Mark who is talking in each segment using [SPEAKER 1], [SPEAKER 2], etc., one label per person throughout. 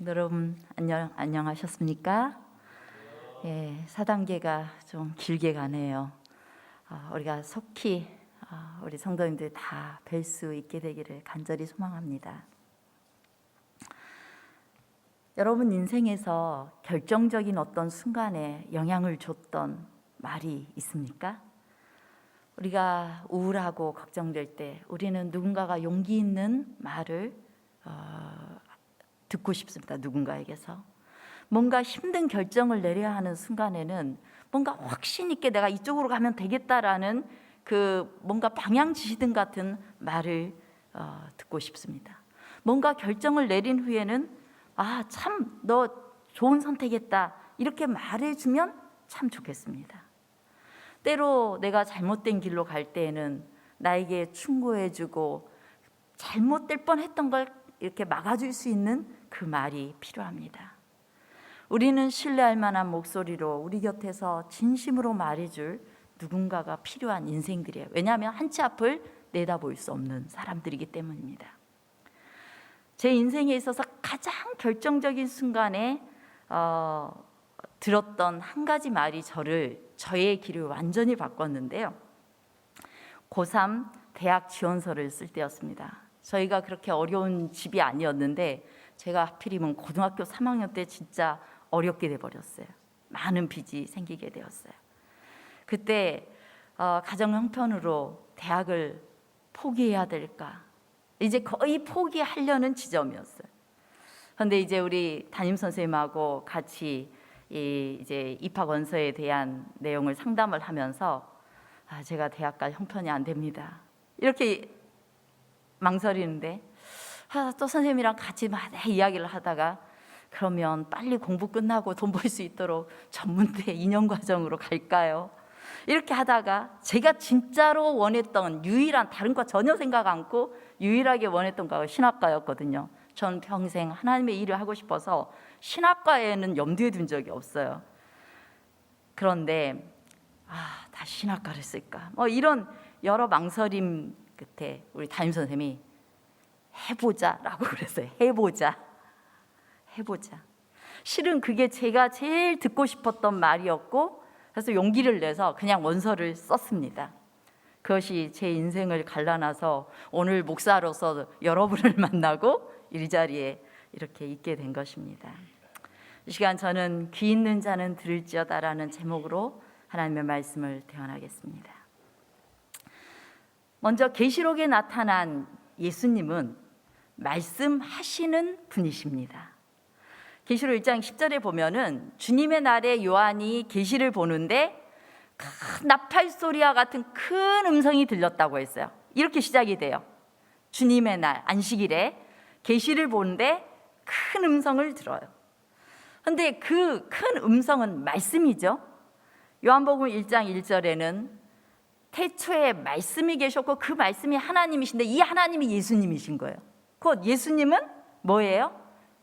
[SPEAKER 1] 여러분 안녕하셨습니까? 예, 4단계가 좀 길게 가네요. 우리가 속히 우리 성도님들 다 뵐 수 있게 되기를 간절히 소망합니다. 여러분 인생에서 결정적인 어떤 순간에 영향을 줬던 말이 있습니까? 우리가 우울하고 걱정될 때 우리는 누군가가 용기 있는 말을 듣고 싶습니다. 누군가에게서 뭔가 힘든 결정을 내려야 하는 순간에는 뭔가 확신 있게 내가 이쪽으로 가면 되겠다라는 그 뭔가 방향 지시등 같은 말을 듣고 싶습니다. 뭔가 결정을 내린 후에는 참 너 좋은 선택했다 이렇게 말해주면 참 좋겠습니다. 때로 내가 잘못된 길로 갈 때에는 나에게 충고해주고 잘못될 뻔했던 걸 이렇게 막아줄 수 있는 그 말이 필요합니다. 우리는 신뢰할 만한 목소리로 우리 곁에서 진심으로 말해줄 누군가가 필요한 인생들이에요. 왜냐하면 한치 앞을 내다볼 수 없는 사람들이기 때문입니다. 제 인생에 있어서 가장 결정적인 순간에 들었던 한 가지 말이 저의 길을 완전히 바꿨는데요. 고3 대학 지원서를 쓸 때였습니다. 저희가 그렇게 어려운 집이 아니었는데 제가 하필이면 고등학교 3학년 때 진짜 어렵게 돼버렸어요. 많은 빚이 생기게 되었어요. 그때 가정 형편으로 대학을 포기해야 될까? 이제 거의 포기하려는 지점이었어요. 그런데 이제 우리 담임 선생님하고 같이 이제 입학 원서에 대한 내용을 상담을 하면서 제가 대학 갈 형편이 안 됩니다. 이렇게 망설이는데 또 선생님이랑 같이 막 이야기를 하다가 그러면 빨리 공부 끝나고 돈 벌 수 있도록 전문대 2년 과정으로 갈까요? 이렇게 하다가 제가 진짜로 원했던 유일한 다른 거 전혀 생각 않고 유일하게 원했던 과가 신학과였거든요. 전 평생 하나님의 일을 하고 싶어서 신학과에는 염두에 둔 적이 없어요. 그런데 다시 신학과를 쓸까? 이런 여러 망설임 끝에 우리 담임 선생님이 해보자라고 그랬어요. 해보자. 실은 그게 제가 제일 듣고 싶었던 말이었고 그래서 용기를 내서 그냥 원서를 썼습니다. 그것이 제 인생을 갈라놔서 오늘 목사로서 여러분을 만나고 이 자리에 이렇게 있게 된 것입니다. 이 시간 저는 귀 있는 자는 들을지어다라는 제목으로 하나님의 말씀을 대언하겠습니다. 먼저 계시록에 나타난 예수님은 말씀하시는 분이십니다. 계시록 1장 10절에 보면은 주님의 날에 요한이 계시를 보는데 큰 나팔 소리와 같은 큰 음성이 들렸다고 했어요. 이렇게 시작이 돼요. 주님의 날 안식일에 계시를 보는데 큰 음성을 들어요. 그런데 그 큰 음성은 말씀이죠. 요한복음 1장 1절에는 태초에 말씀이 계셨고 그 말씀이 하나님이신데 이 하나님이 예수님이신 거예요. 곧 예수님은 뭐예요?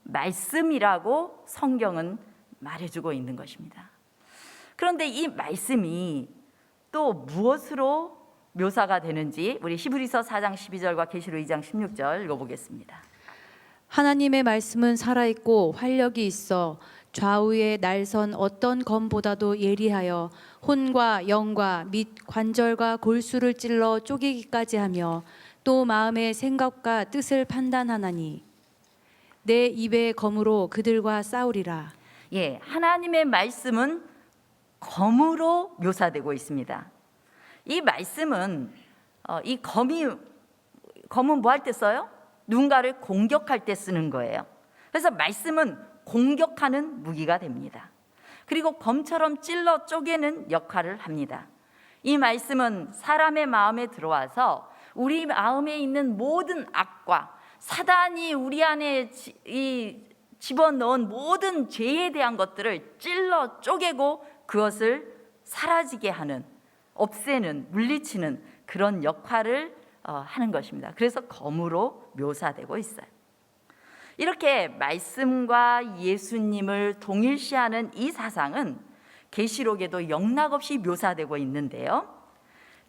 [SPEAKER 1] 말씀이라고 성경은 말해주고 있는 것입니다. 그런데 이 말씀이 또 무엇으로 묘사가 되는지 우리 히브리서 4장 12절과 계시록 2장 16절 읽어보겠습니다.
[SPEAKER 2] 하나님의 말씀은 살아있고 활력이 있어 좌우의 날선 어떤 검보다도 예리하여 혼과 영과 및 관절과 골수를 찔러 쪼개기까지 하며 또 마음의 생각과 뜻을 판단하나니 내 입의 검으로 그들과 싸우리라.
[SPEAKER 1] 예, 하나님의 말씀은 검으로 묘사되고 있습니다. 이 말씀은 이 검은 뭐 할 때 써요? 누군가를 공격할 때 쓰는 거예요. 그래서 말씀은 공격하는 무기가 됩니다. 그리고 검처럼 찔러 쪼개는 역할을 합니다. 이 말씀은 사람의 마음에 들어와서 우리 마음에 있는 모든 악과 사단이 우리 안에 집어넣은 모든 죄에 대한 것들을 찔러 쪼개고 그것을 사라지게 하는, 없애는, 물리치는 그런 역할을 하는 것입니다. 그래서 검으로 묘사되고 있어요. 이렇게 말씀과 예수님을 동일시하는 이 사상은 계시록에도 영락없이 묘사되고 있는데요.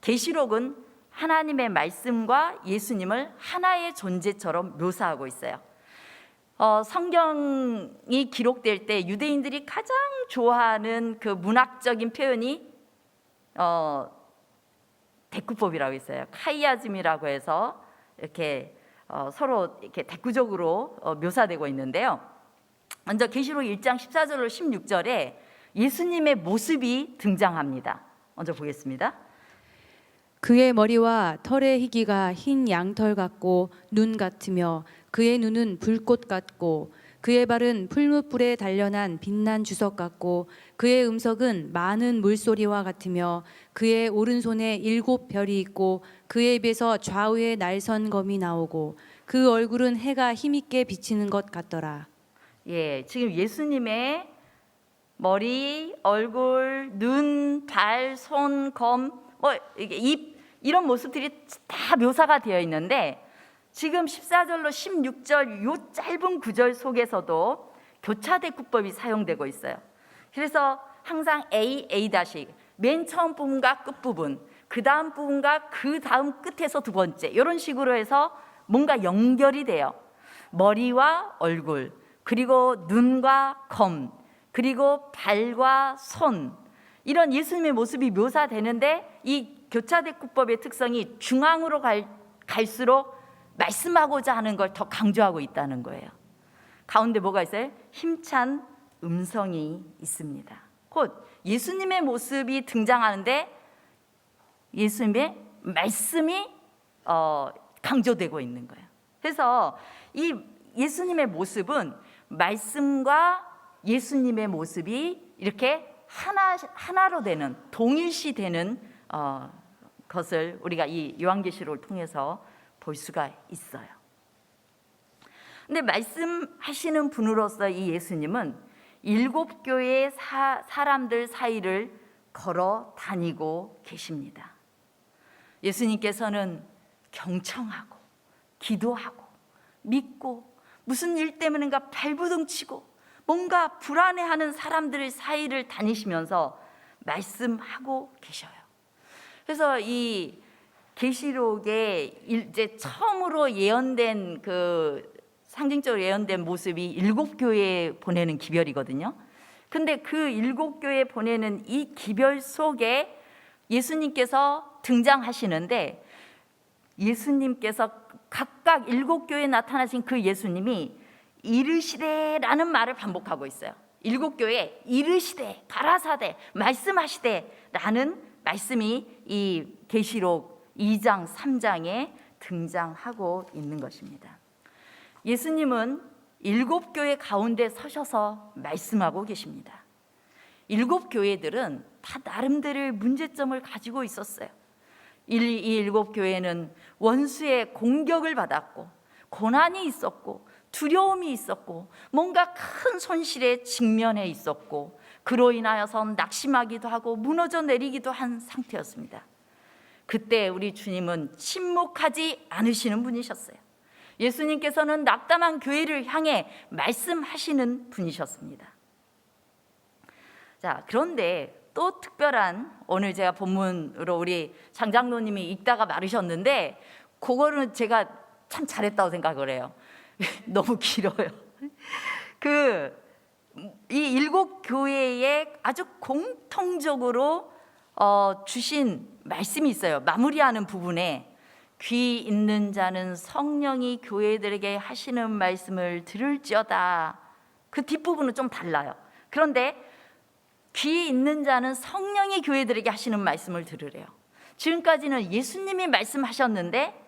[SPEAKER 1] 계시록은 하나님의 말씀과 예수님을 하나의 존재처럼 묘사하고 있어요. 성경이 기록될 때 유대인들이 가장 좋아하는 그 문학적인 표현이 대꾸법이라고 있어요. 카이아즘이라고 해서 이렇게 서로 이렇게 대꾸적으로 묘사되고 있는데요. 먼저 계시록 1장 14절로 16절에 예수님의 모습이 등장합니다. 먼저 보겠습니다.
[SPEAKER 2] 그의 머리와 털의 희기가 흰 양털 같고 눈 같으며 그의 눈은 불꽃 같고 그의 발은 풀무불에 단련한 빛난 주석 같고 그의 음성은 많은 물소리와 같으며 그의 오른손에 7별이 있고 그의 입에서 좌우에 날선 검이 나오고 그 얼굴은 해가 힘있게 비치는 것 같더라.
[SPEAKER 1] 예, 지금 예수님의 머리, 얼굴, 눈, 발, 손, 검, 이게 입 이런 모습들이 다 묘사가 되어 있는데 지금 14절로 16절 요 짧은 구절 속에서도 교차대꾸법이 사용되고 있어요. 그래서 항상 A 맨 처음 부분과 끝 부분, 그 다음 부분과 그 다음 끝에서 두 번째 이런 식으로 해서 뭔가 연결이 돼요. 머리와 얼굴, 그리고 눈과 검, 그리고 발과 손 이런 예수님의 모습이 묘사되는데 이 교차대꾸법의 특성이 중앙으로 갈수록 말씀하고자 하는 걸 더 강조하고 있다는 거예요. 가운데 뭐가 있어요? 힘찬 음성이 있습니다. 곧 예수님의 모습이 등장하는데 예수님의 말씀이 강조되고 있는 거예요. 그래서 이 예수님의 모습은 말씀과 예수님의 모습이 이렇게 하나로 되는 동일시되는 것을 우리가 이 요한계시록을 통해서 볼 수가 있어요. 근데 말씀하시는 분으로서 이 예수님은 7교회의 사람들 사이를 걸어 다니고 계십니다. 예수님께서는 경청하고 기도하고 믿고 무슨 일 때문인가 발부둥치고 뭔가 불안해하는 사람들 사이를 다니시면서 말씀하고 계셔요. 그래서 이 계시록에 이제 처음으로 예언된 그 상징적으로 예언된 모습이 7교회에 보내는 기별이거든요. 근데 그 7교회에 보내는 이 기별 속에 예수님께서 등장하시는데 예수님께서 각각 7교회에 나타나신 그 예수님이 이르시되라는 말을 반복하고 있어요. 7교회에 이르시되, 가라사대, 말씀하시되라는 말씀이 이 계시록 2장, 3장에 등장하고 있는 것입니다. 예수님은 7교회 가운데 서셔서 말씀하고 계십니다. 7교회들은 다 나름대로의 문제점을 가지고 있었어요. 이 7교회는 원수의 공격을 받았고 고난이 있었고 두려움이 있었고 뭔가 큰 손실에 직면해 있었고 그로 인하여서 낙심하기도 하고 무너져 내리기도 한 상태였습니다. 그때 우리 주님은 침묵하지 않으시는 분이셨어요. 예수님께서는 낙담한 교회를 향해 말씀하시는 분이셨습니다. 자, 그런데 또 특별한 오늘 제가 본문으로 우리 장장로님이 읽다가 말으셨는데 그거는 제가 참 잘했다고 생각을 해요. 너무 길어요. 이 7교회에 아주 공통적으로 주신 말씀이 있어요. 마무리하는 부분에 귀 있는 자는 성령이 교회들에게 하시는 말씀을 들을지어다. 그 뒷부분은 좀 달라요. 그런데 귀 있는 자는 성령이 교회들에게 하시는 말씀을 들으래요. 지금까지는 예수님이 말씀하셨는데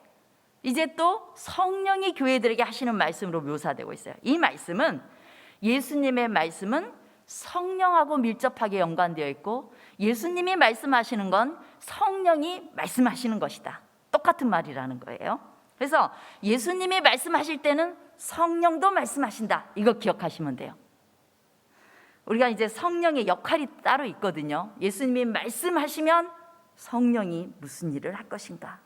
[SPEAKER 1] 이제 또 성령이 교회들에게 하시는 말씀으로 묘사되고 있어요. 이 말씀은 예수님의 말씀은 성령하고 밀접하게 연관되어 있고 예수님이 말씀하시는 건 성령이 말씀하시는 것이다. 똑같은 말이라는 거예요. 그래서 예수님이 말씀하실 때는 성령도 말씀하신다. 이거 기억하시면 돼요. 우리가 이제 성령의 역할이 따로 있거든요. 예수님이 말씀하시면 성령이 무슨 일을 할 것인가?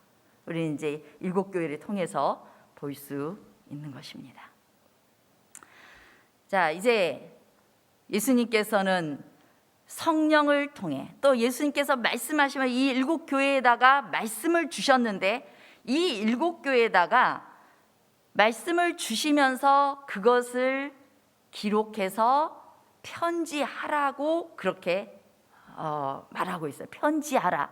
[SPEAKER 1] 우리는 이제 7교회를 통해서 볼 수 있는 것입니다. 자, 이제 예수님께서는 성령을 통해 또 예수님께서 말씀하시면 이 7교회에다가 말씀을 주셨는데 이 7교회에다가 말씀을 주시면서 그것을 기록해서 편지하라고 그렇게 말하고 있어요. 편지하라.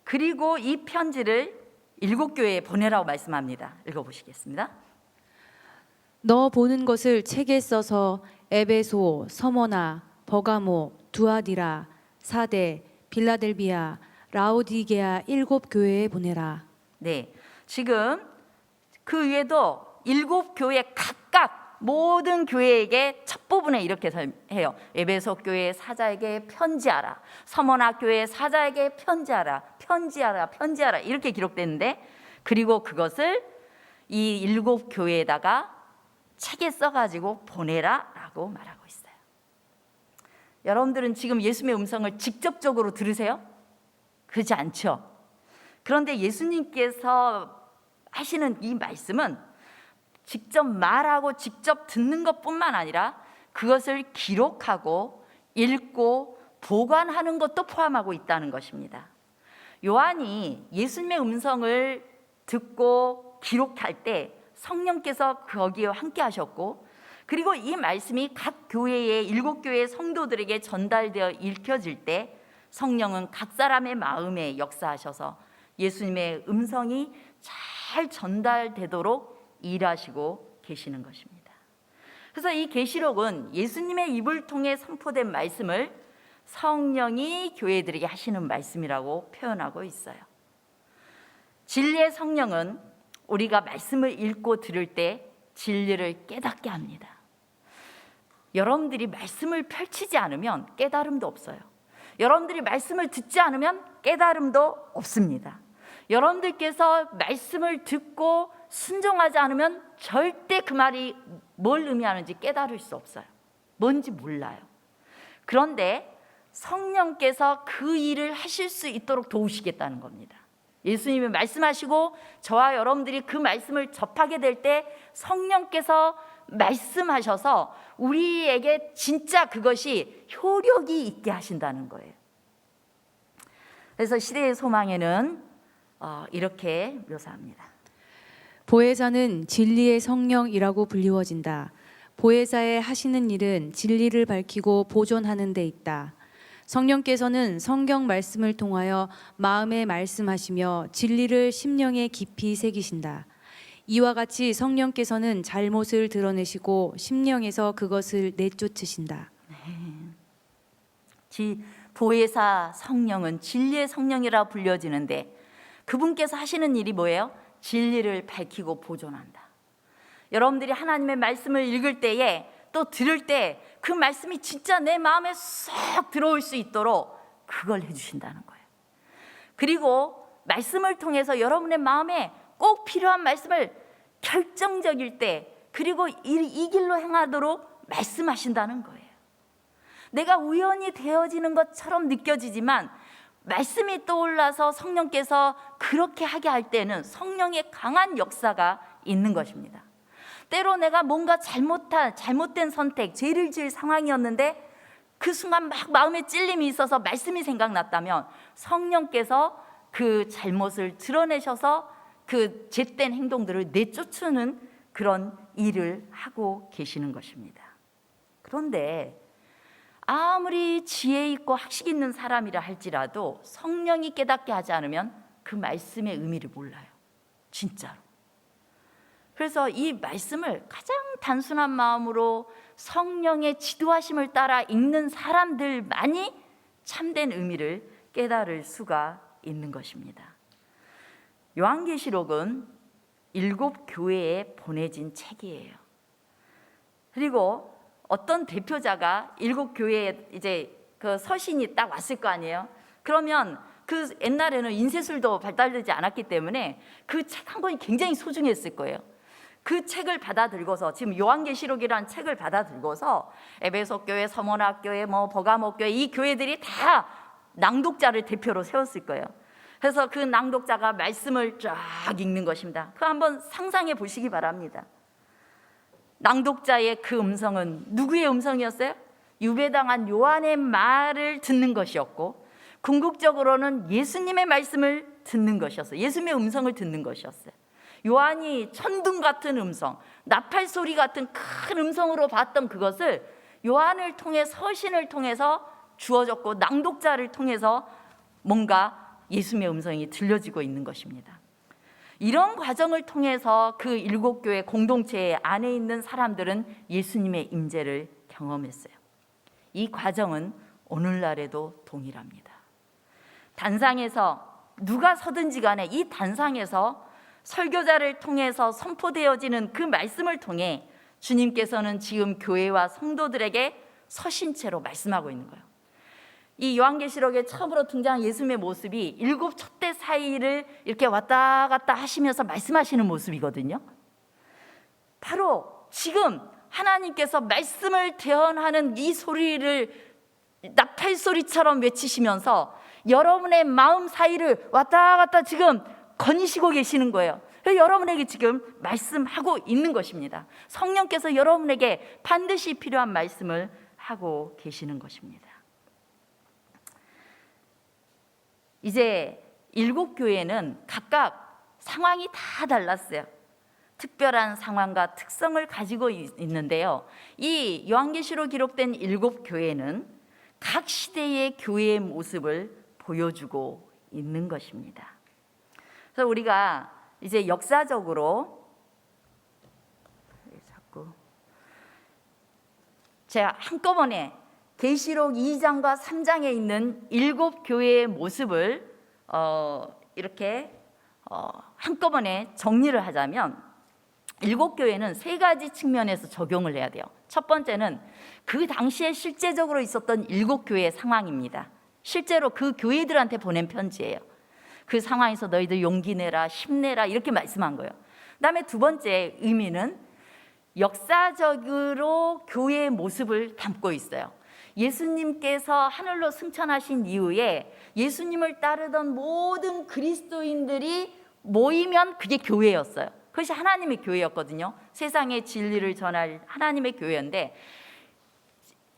[SPEAKER 1] 그리고 이 편지를 7교회에 보내라고 말씀합니다. 읽어보시겠습니다.
[SPEAKER 2] 너 보는 것을 책에 써서 에베소, 서머나, 버가모, 두아디라, 사데, 빌라델비아, 라오디게아 7교회에 보내라.
[SPEAKER 1] 네, 지금 그 위에도 7교회 각각 모든 교회에게 첫 부분에 이렇게 해요. 에베소 교회 사자에게 편지하라. 서머나 교회 사자에게 편지하라. 편지하라. 편지하라. 이렇게 기록되는데, 그리고 그것을 이 7교회에다가 책에 써가지고 보내라라고 말하고 있어요. 여러분들은 지금 예수님의 음성을 직접적으로 들으세요? 그렇지 않죠? 그런데 예수님께서 하시는 이 말씀은 직접 말하고 직접 듣는 것뿐만 아니라 그것을 기록하고 읽고 보관하는 것도 포함하고 있다는 것입니다. 요한이 예수님의 음성을 듣고 기록할 때 성령께서 거기에 함께 하셨고, 그리고 이 말씀이 각 교회의 7교회의 성도들에게 전달되어 읽혀질 때 성령은 각 사람의 마음에 역사하셔서 예수님의 음성이 잘 전달되도록 일하시고 계시는 것입니다. 그래서 이 계시록은 예수님의 입을 통해 선포된 말씀을 성령이 교회들에게 하시는 말씀이라고 표현하고 있어요. 진리의 성령은 우리가 말씀을 읽고 들을 때 진리를 깨닫게 합니다. 여러분들이 말씀을 펼치지 않으면 깨달음도 없어요. 여러분들이 말씀을 듣지 않으면 깨달음도 없습니다. 여러분들께서 말씀을 듣고 순종하지 않으면 절대 그 말이 뭘 의미하는지 깨달을 수 없어요. 뭔지 몰라요. 그런데 성령께서 그 일을 하실 수 있도록 도우시겠다는 겁니다. 예수님이 말씀하시고 저와 여러분들이 그 말씀을 접하게 될 때 성령께서 말씀하셔서 우리에게 진짜 그것이 효력이 있게 하신다는 거예요. 그래서 시대의 소망에는 이렇게 묘사합니다.
[SPEAKER 2] 보혜사는 진리의 성령이라고 불리워진다. 보혜사의 하시는 일은 진리를 밝히고 보존하는 데 있다. 성령께서는 성경 말씀을 통하여 마음에 말씀하시며 진리를 심령에 깊이 새기신다. 이와 같이 성령께서는 잘못을 드러내시고 심령에서 그것을 내쫓으신다.
[SPEAKER 1] 보혜사 성령은 진리의 성령이라 불려지는데 그분께서 하시는 일이 뭐예요? 진리를 밝히고 보존한다. 여러분들이 하나님의 말씀을 읽을 때에 또 들을 때 그 말씀이 진짜 내 마음에 쏙 들어올 수 있도록 그걸 해주신다는 거예요. 그리고 말씀을 통해서 여러분의 마음에 꼭 필요한 말씀을 결정적일 때 그리고 이 길로 행하도록 말씀하신다는 거예요. 내가 우연히 되어지는 것처럼 느껴지지만 말씀이 떠올라서 성령께서 그렇게 하게 할 때는 성령의 강한 역사가 있는 것입니다. 때로 내가 뭔가 잘못된 선택, 죄를 지을 상황이었는데 그 순간 막 마음에 찔림이 있어서 말씀이 생각났다면 성령께서 그 잘못을 드러내셔서 그 죄된 행동들을 내쫓는 그런 일을 하고 계시는 것입니다. 그런데 아무리 지혜 있고 학식 있는 사람이라 할지라도 성령이 깨닫게 하지 않으면 그 말씀의 의미를 몰라요. 진짜로. 그래서 이 말씀을 가장 단순한 마음으로 성령의 지도하심을 따라 읽는 사람들만이 참된 의미를 깨달을 수가 있는 것입니다. 요한계시록은 7교회에 보내진 책이에요. 그리고 어떤 대표자가 7교회에 이제 그 서신이 딱 왔을 거 아니에요. 그러면 그 옛날에는 인쇄술도 발달되지 않았기 때문에 그 책 한 권이 굉장히 소중했을 거예요. 그 책을 받아 들고서 지금 요한계시록이라는 책을 받아 들고서 에베소 교회, 서머나 교회, 버가모 교회 이 교회들이 다 낭독자를 대표로 세웠을 거예요. 그래서 그 낭독자가 말씀을 쫙 읽는 것입니다. 그거 한번 상상해 보시기 바랍니다. 낭독자의 그 음성은 누구의 음성이었어요? 유배당한 요한의 말을 듣는 것이었고 궁극적으로는 예수님의 말씀을 듣는 것이었어요. 예수님의 음성을 듣는 것이었어요. 요한이 천둥 같은 음성, 나팔 소리 같은 큰 음성으로 봤던 그것을 요한을 통해 서신을 통해서 주어졌고 낭독자를 통해서 뭔가 예수님의 음성이 들려지고 있는 것입니다. 이런 과정을 통해서 그 7교회 공동체 안에 있는 사람들은 예수님의 임재를 경험했어요. 이 과정은 오늘날에도 동일합니다. 단상에서 누가 서든지 간에 이 단상에서 설교자를 통해서 선포되어지는 그 말씀을 통해 주님께서는 지금 교회와 성도들에게 서신체로 말씀하고 있는 거예요. 이 요한계시록에 처음으로 등장한 예수님의 모습이 7 촛대 사이를 이렇게 왔다 갔다 하시면서 말씀하시는 모습이거든요. 바로 지금 하나님께서 말씀을 대언하는 이 소리를 나팔 소리처럼 외치시면서 여러분의 마음 사이를 왔다 갔다 지금 거니시고 계시는 거예요. 여러분에게 지금 말씀하고 있는 것입니다. 성령께서 여러분에게 반드시 필요한 말씀을 하고 계시는 것입니다. 이제 7교회는 각각 상황이 다 달랐어요. 특별한 상황과 특성을 가지고 있는데요. 이 요한계시록 기록된 7교회는 각 시대의 교회의 모습을 보여주고 있는 것입니다. 그래서 우리가 이제 역사적으로 제가 한꺼번에 계시록 2장과 3장에 있는 7교회의 모습을 이렇게 한꺼번에 정리를 하자면 7교회는 3가지 측면에서 적용을 해야 돼요. 첫 번째는 그 당시에 실제적으로 있었던 7교회의 상황입니다. 실제로 그 교회들한테 보낸 편지예요. 그 상황에서 너희들 용기 내라, 힘내라 이렇게 말씀한 거예요. 그다음에 두 번째 의미는 역사적으로 교회의 모습을 담고 있어요. 예수님께서 하늘로 승천하신 이후에 예수님을 따르던 모든 그리스도인들이 모이면 그게 교회였어요. 그것이 하나님의 교회였거든요. 세상의 진리를 전할 하나님의 교회인데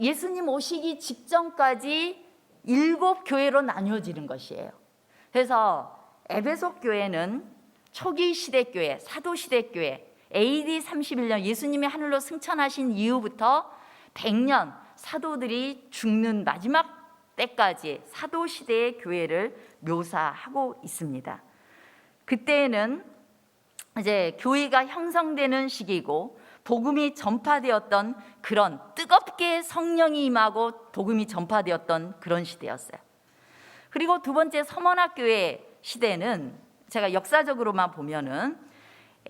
[SPEAKER 1] 예수님 오시기 직전까지 7교회로 나뉘어지는 것이에요. 그래서 에베소 교회는 초기 시대 교회, 사도 시대 교회, AD 31년 예수님이 하늘로 승천하신 이후부터 100년 사도들이 죽는 마지막 때까지 사도 시대의 교회를 묘사하고 있습니다. 그때는 이제 교회가 형성되는 시기고 복음이 전파되었던 그런 뜨겁게 성령이 임하고 복음이 전파되었던 그런 시대였어요. 그리고 두 번째 서머나교회 시대는 제가 역사적으로만 보면은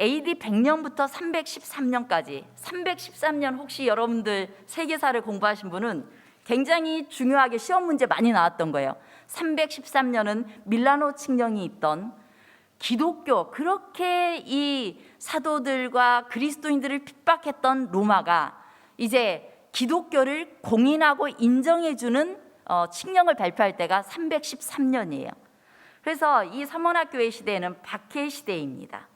[SPEAKER 1] AD 100년부터 313년까지 313년 혹시 여러분들 세계사를 공부하신 분은 굉장히 중요하게 시험 문제 많이 나왔던 거예요. 313년은 밀라노 칙령이 있던 기독교 그렇게 이 사도들과 그리스도인들을 핍박했던 로마가 이제 기독교를 공인하고 인정해주는 칙령을 발표할 때가 313년이에요. 그래서 이 서머나교회 시대는 박해 시대입니다.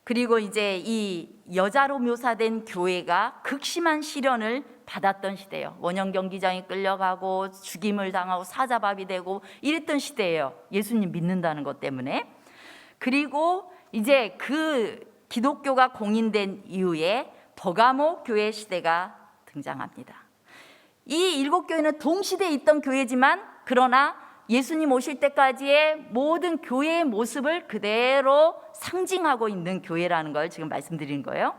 [SPEAKER 1] 그리고 이제 이 여자로 묘사된 교회가 극심한 시련을 받았던 시대예요. 원형 경기장에 끌려가고 죽임을 당하고 사자밥이 되고 이랬던 시대예요. 예수님 믿는다는 것 때문에. 그리고 이제 그 기독교가 공인된 이후에 버가모 교회 시대가 등장합니다. 이 7교회는 동시대에 있던 교회지만 그러나 예수님 오실 때까지의 모든 교회의 모습을 그대로 상징하고 있는 교회라는 걸 지금 말씀드린 거예요.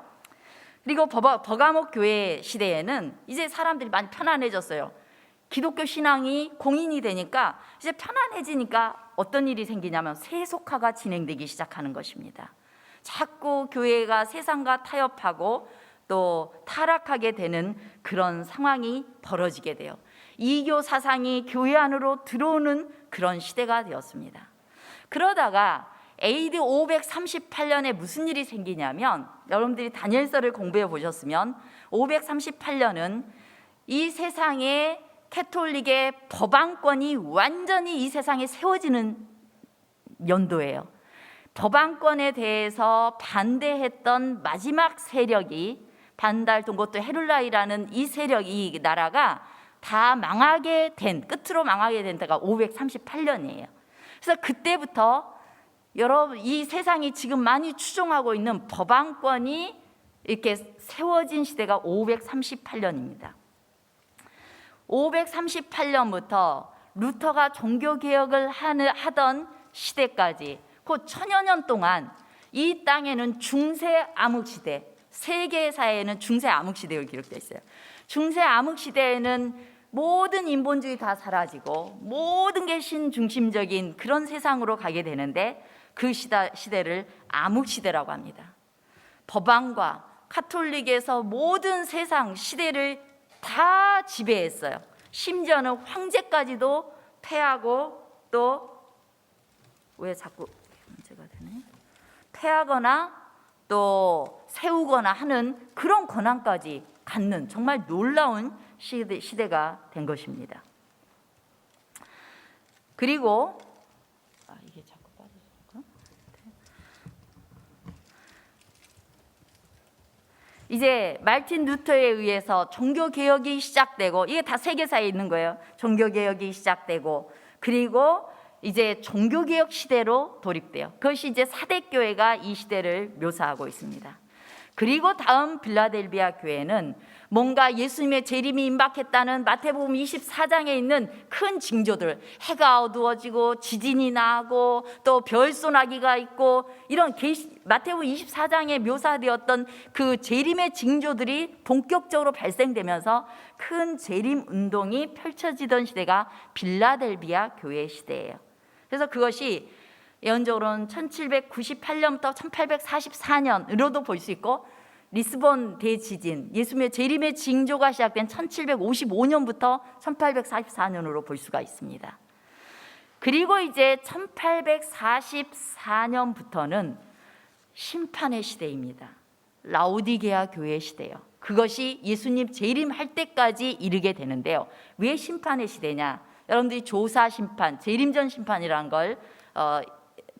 [SPEAKER 1] 그리고 버가모 교회 시대에는 이제 사람들이 많이 편안해졌어요. 기독교 신앙이 공인이 되니까 이제 편안해지니까 어떤 일이 생기냐면 세속화가 진행되기 시작하는 것입니다. 자꾸 교회가 세상과 타협하고 또 타락하게 되는 그런 상황이 벌어지게 돼요. 이교 사상이 교회 안으로 들어오는 그런 시대가 되었습니다. 그러다가 AD 538년에 무슨 일이 생기냐면 여러분들이 다니엘서를 공부해 보셨으면 538년은 이 세상에 캐톨릭의 법안권이 완전히 이 세상에 세워지는 연도예요. 법안권에 대해서 반대했던 마지막 세력이 반달동고또 헤룰라이라는 이 세력이 이 나라가 다 망하게 된 끝으로 망하게 된 때가 538년이에요. 그래서 그때부터 여러분, 이 세상이 지금 많이 추종하고 있는 법안권이 이렇게 세워진 시대가 538년입니다. 538년부터 루터가 종교개혁을 하던 시대까지 그 천여 년 동안 이 땅에는 중세 암흑시대, 세계사에는 중세 암흑시대가 기록되어 있어요. 중세 암흑시대에는 모든 인본주의 다 사라지고 모든 게 신중심적인 그런 세상으로 가게 되는데 그 시대를 암흑시대라고 합니다. 법안과 카톨릭에서 모든 세상 시대를 다 지배했어요. 심지어는 황제까지도 패하고 또 왜 자꾸 문제가 되네? 패하거나 또 세우거나 하는 그런 권한까지 갖는 정말 놀라운 시대가 된 것입니다. 그리고 이게 자꾸 빠져서 이제 마르틴 루터에 의해서 종교 개혁이 시작되고, 이게 다 세계사에 있는 거예요. 종교 개혁이 시작되고, 그리고 이제 종교 개혁 시대로 돌입돼요. 그것이 이제 사대교회가 이 시대를 묘사하고 있습니다. 그리고 다음 빌라델비아 교회는 뭔가 예수님의 재림이 임박했다는 마태복음 24장에 있는 큰 징조들, 해가 어두워지고 지진이 나고 또 별소나기가 있고 이런 마태복음 24장에 묘사되었던 그 재림의 징조들이 본격적으로 발생되면서 큰 재림 운동이 펼쳐지던 시대가 빌라델비아 교회 시대예요. 그래서 그것이 예언적으로는 1798년부터 1844년으로도 볼 수 있고, 리스본 대지진, 예수님의 재림의 징조가 시작된 1755년부터 1844년으로 볼 수가 있습니다. 그리고 이제 1844년부터는 심판의 시대입니다. 라오디게아 교회 시대예요. 그것이 예수님 재림할 때까지 이르게 되는데요. 왜 심판의 시대냐? 여러분들이 조사 심판, 재림 전 심판이라는 걸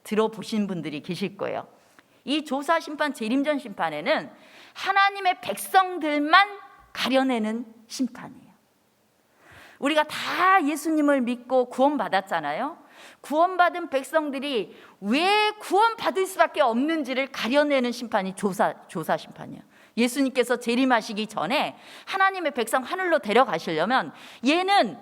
[SPEAKER 1] 들어보신 분들이 계실 거예요. 이 조사 심판, 재림 전 심판에는 하나님의 백성들만 가려내는 심판이에요. 우리가 다 예수님을 믿고 구원받았잖아요. 구원받은 백성들이 왜 구원받을 수밖에 없는지를 가려내는 심판이 조사 심판이에요. 예수님께서 재림하시기 전에 하나님의 백성 하늘로 데려가시려면 얘는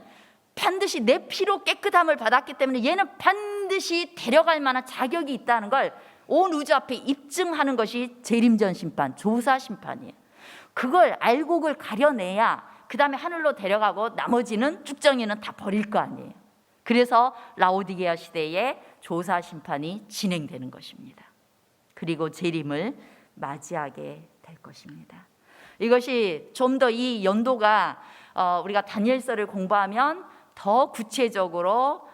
[SPEAKER 1] 반드시 내 피로 깨끗함을 받았기 때문에 얘는 반드시 데려갈 만한 자격이 있다는 걸 온 우주 앞에 입증하는 것이 재림전 심판, 조사 심판이에요. 그걸 알고 그걸 가려내야 그 다음에 하늘로 데려가고 나머지는 쭉정이는 다 버릴 거 아니에요. 그래서 라오디게아 시대에 조사 심판이 진행되는 것입니다. 그리고 재림을 맞이하게 될 것입니다. 이것이 좀 더 이 연도가 우리가 다니엘서를 공부하면 더 구체적으로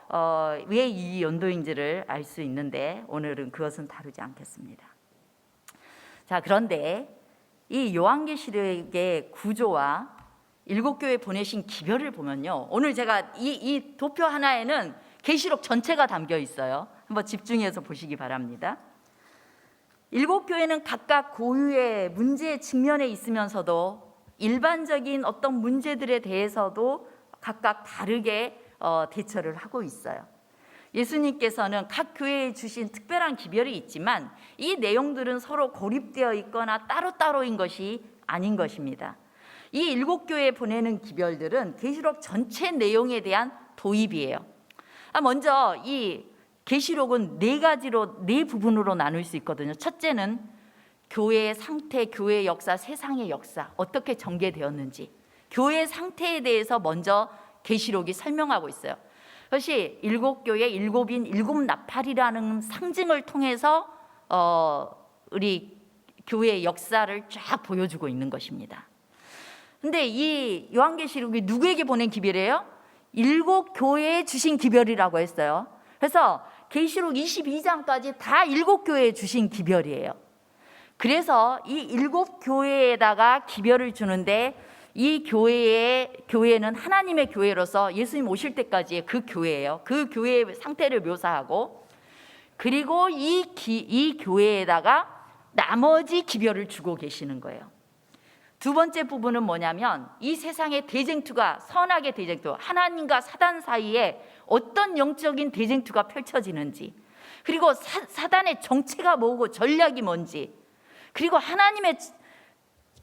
[SPEAKER 1] 왜 이 연도인지를 알 수 있는데 오늘은 그것은 다루지 않겠습니다. 자, 그런데 이 요한계시록의 구조와 일곱 교회 보내신 기별을 보면요, 오늘 제가 이 도표 하나에는 계시록 전체가 담겨 있어요. 한번 집중해서 보시기 바랍니다. 일곱 교회는 각각 고유의 문제에 직면해 있으면서도 일반적인 어떤 문제들에 대해서도 각각 다르게 대처를 하고 있어요. 예수님께서는 각 교회에 주신 특별한 기별이 있지만 이 내용들은 서로 고립되어 있거나 따로따로인 것이 아닌 것입니다. 이 일곱 교회에 보내는 기별들은 계시록 전체 내용에 대한 도입이에요. 먼저 이 계시록은 네 부분으로 나눌 수 있거든요. 첫째는 교회의 상태, 교회의 역사, 세상의 역사, 어떻게 전개되었는지, 교회의 상태에 대해서 먼저 계시록이 설명하고 있어요. 그것이 일곱 교회, 일곱인, 일곱 나팔이라는 상징을 통해서 우리 교회의 역사를 쫙 보여주고 있는 것입니다. 근데 이 요한계시록이 누구에게 보낸 기별이에요? 일곱 교회에 주신 기별이라고 했어요. 그래서 계시록 22장까지 다 일곱 교회에 주신 기별이에요. 그래서 이 일곱 교회에다가 기별을 주는데 이 교회는 하나님의 교회로서 예수님 오실 때까지의 그 교회예요. 그 교회의 상태를 묘사하고, 그리고 이 교회에다가 나머지 기별을 주고 계시는 거예요. 두 번째 부분은 뭐냐면 이 세상의 대쟁투가, 선악의 대쟁투, 하나님과 사단 사이에 어떤 영적인 대쟁투가 펼쳐지는지, 그리고 사단의 정체가 뭐고 전략이 뭔지, 그리고 하나님의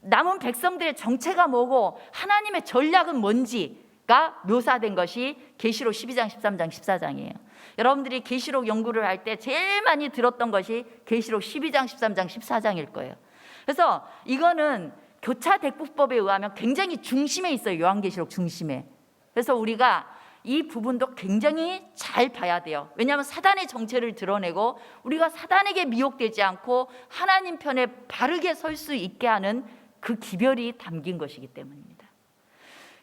[SPEAKER 1] 남은 백성들의 정체가 뭐고 하나님의 전략은 뭔지가 묘사된 것이 계시록 12장, 13장, 14장이에요. 여러분들이 계시록 연구를 할 때 제일 많이 들었던 것이 계시록 12장, 13장, 14장일 거예요. 그래서 이거는 교차 대국법에 의하면 굉장히 중심에 있어요. 요한계시록 중심에. 그래서 우리가 이 부분도 굉장히 잘 봐야 돼요. 왜냐하면 사단의 정체를 드러내고 우리가 사단에게 미혹되지 않고 하나님 편에 바르게 설 수 있게 하는 그 기별이 담긴 것이기 때문입니다.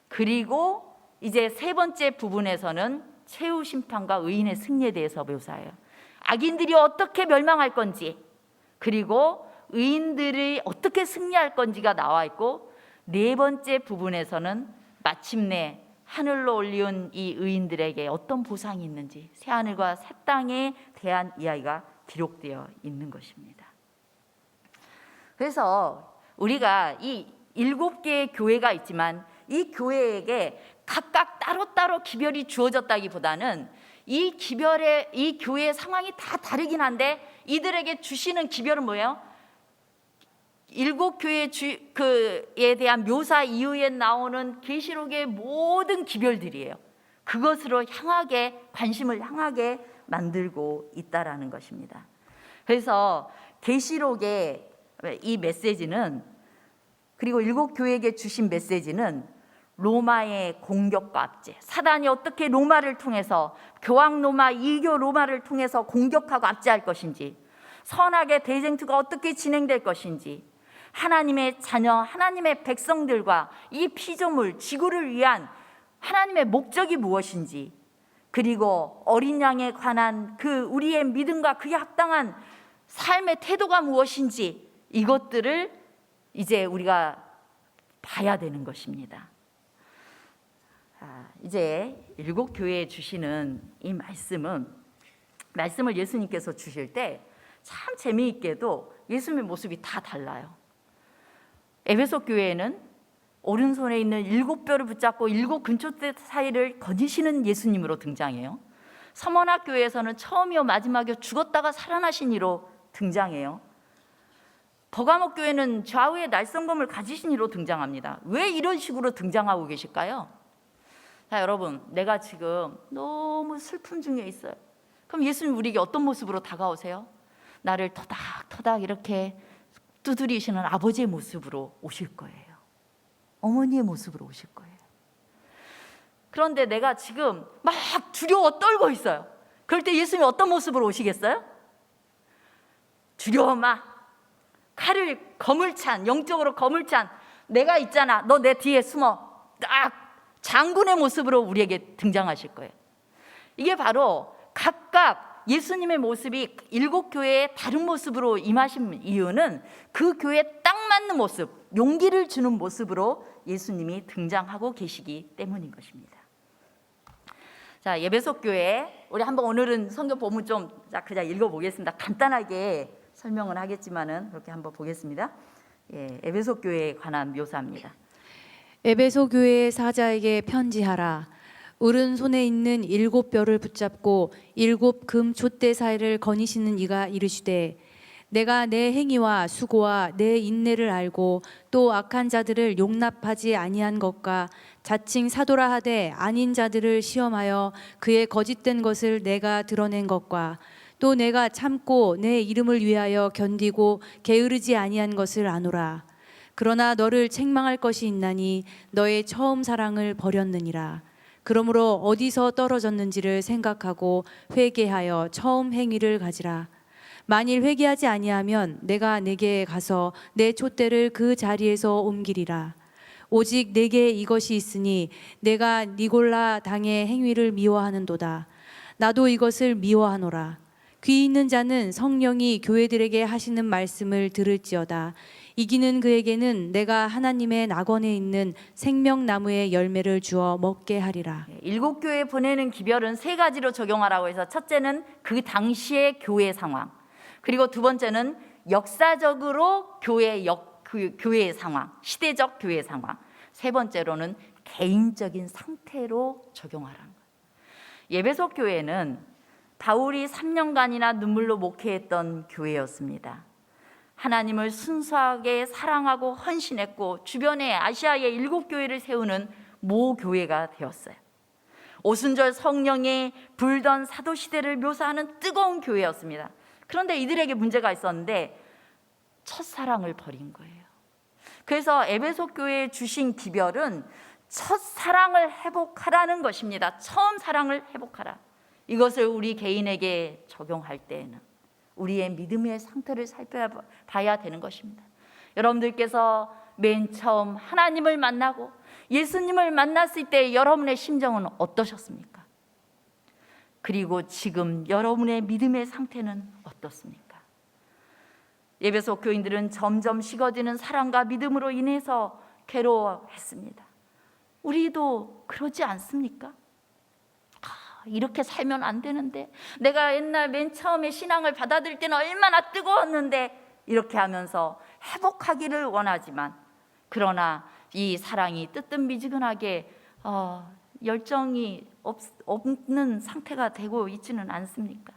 [SPEAKER 1] 그리고 이제 세 번째 부분에서는 최후 심판과 의인의 승리에 대해서 묘사해요. 악인들이 어떻게 멸망할 건지, 그리고 의인들이 어떻게 승리할 건지가 나와 있고, 네 번째 부분에서는 마침내 하늘로 올리운 이 의인들에게 어떤 보상이 있는지, 새하늘과 새 땅에 대한 이야기가 기록되어 있는 것입니다. 그래서 우리가 이 7개의 교회가 있지만 이 교회에게 각각 따로따로 기별이 주어졌다기보다는 이 교회의 상황이 다 다르긴 한데 이들에게 주시는 기별은 뭐예요? 7교회에 대한 묘사 이후에 나오는 계시록의 모든 기별들이에요. 그것으로 관심을 향하게 만들고 있다라는 것입니다. 그래서 계시록의 이 메시지는, 그리고 7교회에게 주신 메시지는 로마의 공격과 압제, 사단이 어떻게 로마를 통해서, 교황 로마, 이교 로마를 통해서 공격하고 압제할 것인지, 선악의 대쟁투가 어떻게 진행될 것인지, 하나님의 자녀, 하나님의 백성들과 이 피조물, 지구를 위한 하나님의 목적이 무엇인지, 그리고 어린 양에 관한 그 우리의 믿음과 그에 합당한 삶의 태도가 무엇인지, 이것들을 이제 우리가 봐야 되는 것입니다. 이제 7교회에 주시는 이 말씀을 예수님께서 주실 때 참 재미있게도 예수님의 모습이 다 달라요. 에베소 교회에는 오른손에 있는 7뼈를 붙잡고 7 근초대 사이를 거니시는 예수님으로 등장해요. 서머나 교회에서는 처음이요 마지막이요 죽었다가 살아나신 이로 등장해요. 버가목 교회는 좌우에 날성검을 가지신 이로 등장합니다. 왜 이런 식으로 등장하고 계실까요? 자, 여러분, 내가 지금 너무 슬픔 중에 있어요. 그럼 예수님 우리에게 어떤 모습으로 다가오세요? 나를 토닥토닥 이렇게 두드리시는 아버지의 모습으로 오실 거예요. 어머니의 모습으로 오실 거예요. 그런데 내가 지금 막 두려워 떨고 있어요. 그럴 때 예수님이 어떤 모습으로 오시겠어요? 두려워 마. 칼을 영적으로 검을 찬 내가 있잖아. 너 내 뒤에 숨어. 딱 장군의 모습으로 우리에게 등장하실 거예요. 이게 바로 각각 예수님의 모습이 7교회의 다른 모습으로 임하신 이유는 그 교회에 딱 맞는 모습, 용기를 주는 모습으로 예수님이 등장하고 계시기 때문인 것입니다. 자, 에베소 교회, 우리 한번 오늘은 성경 본문 좀 그냥 읽어보겠습니다. 간단하게 설명을 하겠지만은 그렇게 한번 보겠습니다. 에베소 교회에 관한 묘사입니다.
[SPEAKER 2] 에베소 교회의 사자에게 편지하라. 오른손에 있는 7뼈를 붙잡고 7 금 촛대 사이를 거니시는 이가 이르시되, 내가 내 행위와 수고와 내 인내를 알고 또 악한 자들을 용납하지 아니한 것과 자칭 사도라 하되 아닌 자들을 시험하여 그의 거짓된 것을 내가 드러낸 것과 또 내가 참고 내 이름을 위하여 견디고 게으르지 아니한 것을 아노라. 그러나 너를 책망할 것이 있나니 너의 처음 사랑을 버렸느니라. 그러므로 어디서 떨어졌는지를 생각하고 회개하여 처음 행위를 가지라. 만일 회개하지 아니하면 내가 내게 가서 내 촛대를 그 자리에서 옮기리라. 오직 내게 이것이 있으니 내가 니골라 당의 행위를 미워하는도다. 나도 이것을 미워하노라. 귀 있는 자는 성령이 교회들에게 하시는 말씀을 들을지어다. 이기는 그에게는 내가 하나님의 낙원에 있는 생명나무의 열매를 주어 먹게 하리라.
[SPEAKER 1] 7교회에 보내는 기별은 3가지로 적용하라고 해서, 첫째는 그 당시의 교회 상황, 그리고 두 번째는 역사적으로 교회의 상황, 시대적 교회 상황, 세 번째로는 개인적인 상태로 적용하라는 거예요. 에베소 교회는 바울이 3년간이나 눈물로 목회했던 교회였습니다. 하나님을 순수하게 사랑하고 헌신했고 주변에 아시아의 7교회를 세우는 모교회가 되었어요. 오순절 성령의 불던 사도시대를 묘사하는 뜨거운 교회였습니다. 그런데 이들에게 문제가 있었는데 첫사랑을 버린 거예요. 그래서 에베소 교회에 주신 기별은 첫사랑을 회복하라는 것입니다. 처음 사랑을 회복하라. 이것을 우리 개인에게 적용할 때에는 우리의 믿음의 상태를 살펴봐야 되는 것입니다. 여러분들께서 맨 처음 하나님을 만나고 예수님을 만났을 때 여러분의 심정은 어떠셨습니까? 그리고 지금 여러분의 믿음의 상태는 어떻습니까? 에베소 교인들은 점점 식어지는 사랑과 믿음으로 인해서 괴로워했습니다. 우리도 그러지 않습니까? 이렇게 살면 안 되는데, 내가 옛날 맨 처음에 신앙을 받아들일 때는 얼마나 뜨거웠는데, 이렇게 하면서 회복하기를 원하지만, 그러나 이 사랑이 뜨뜻미지근하게 열정이 없는 상태가 되고 있지는 않습니까?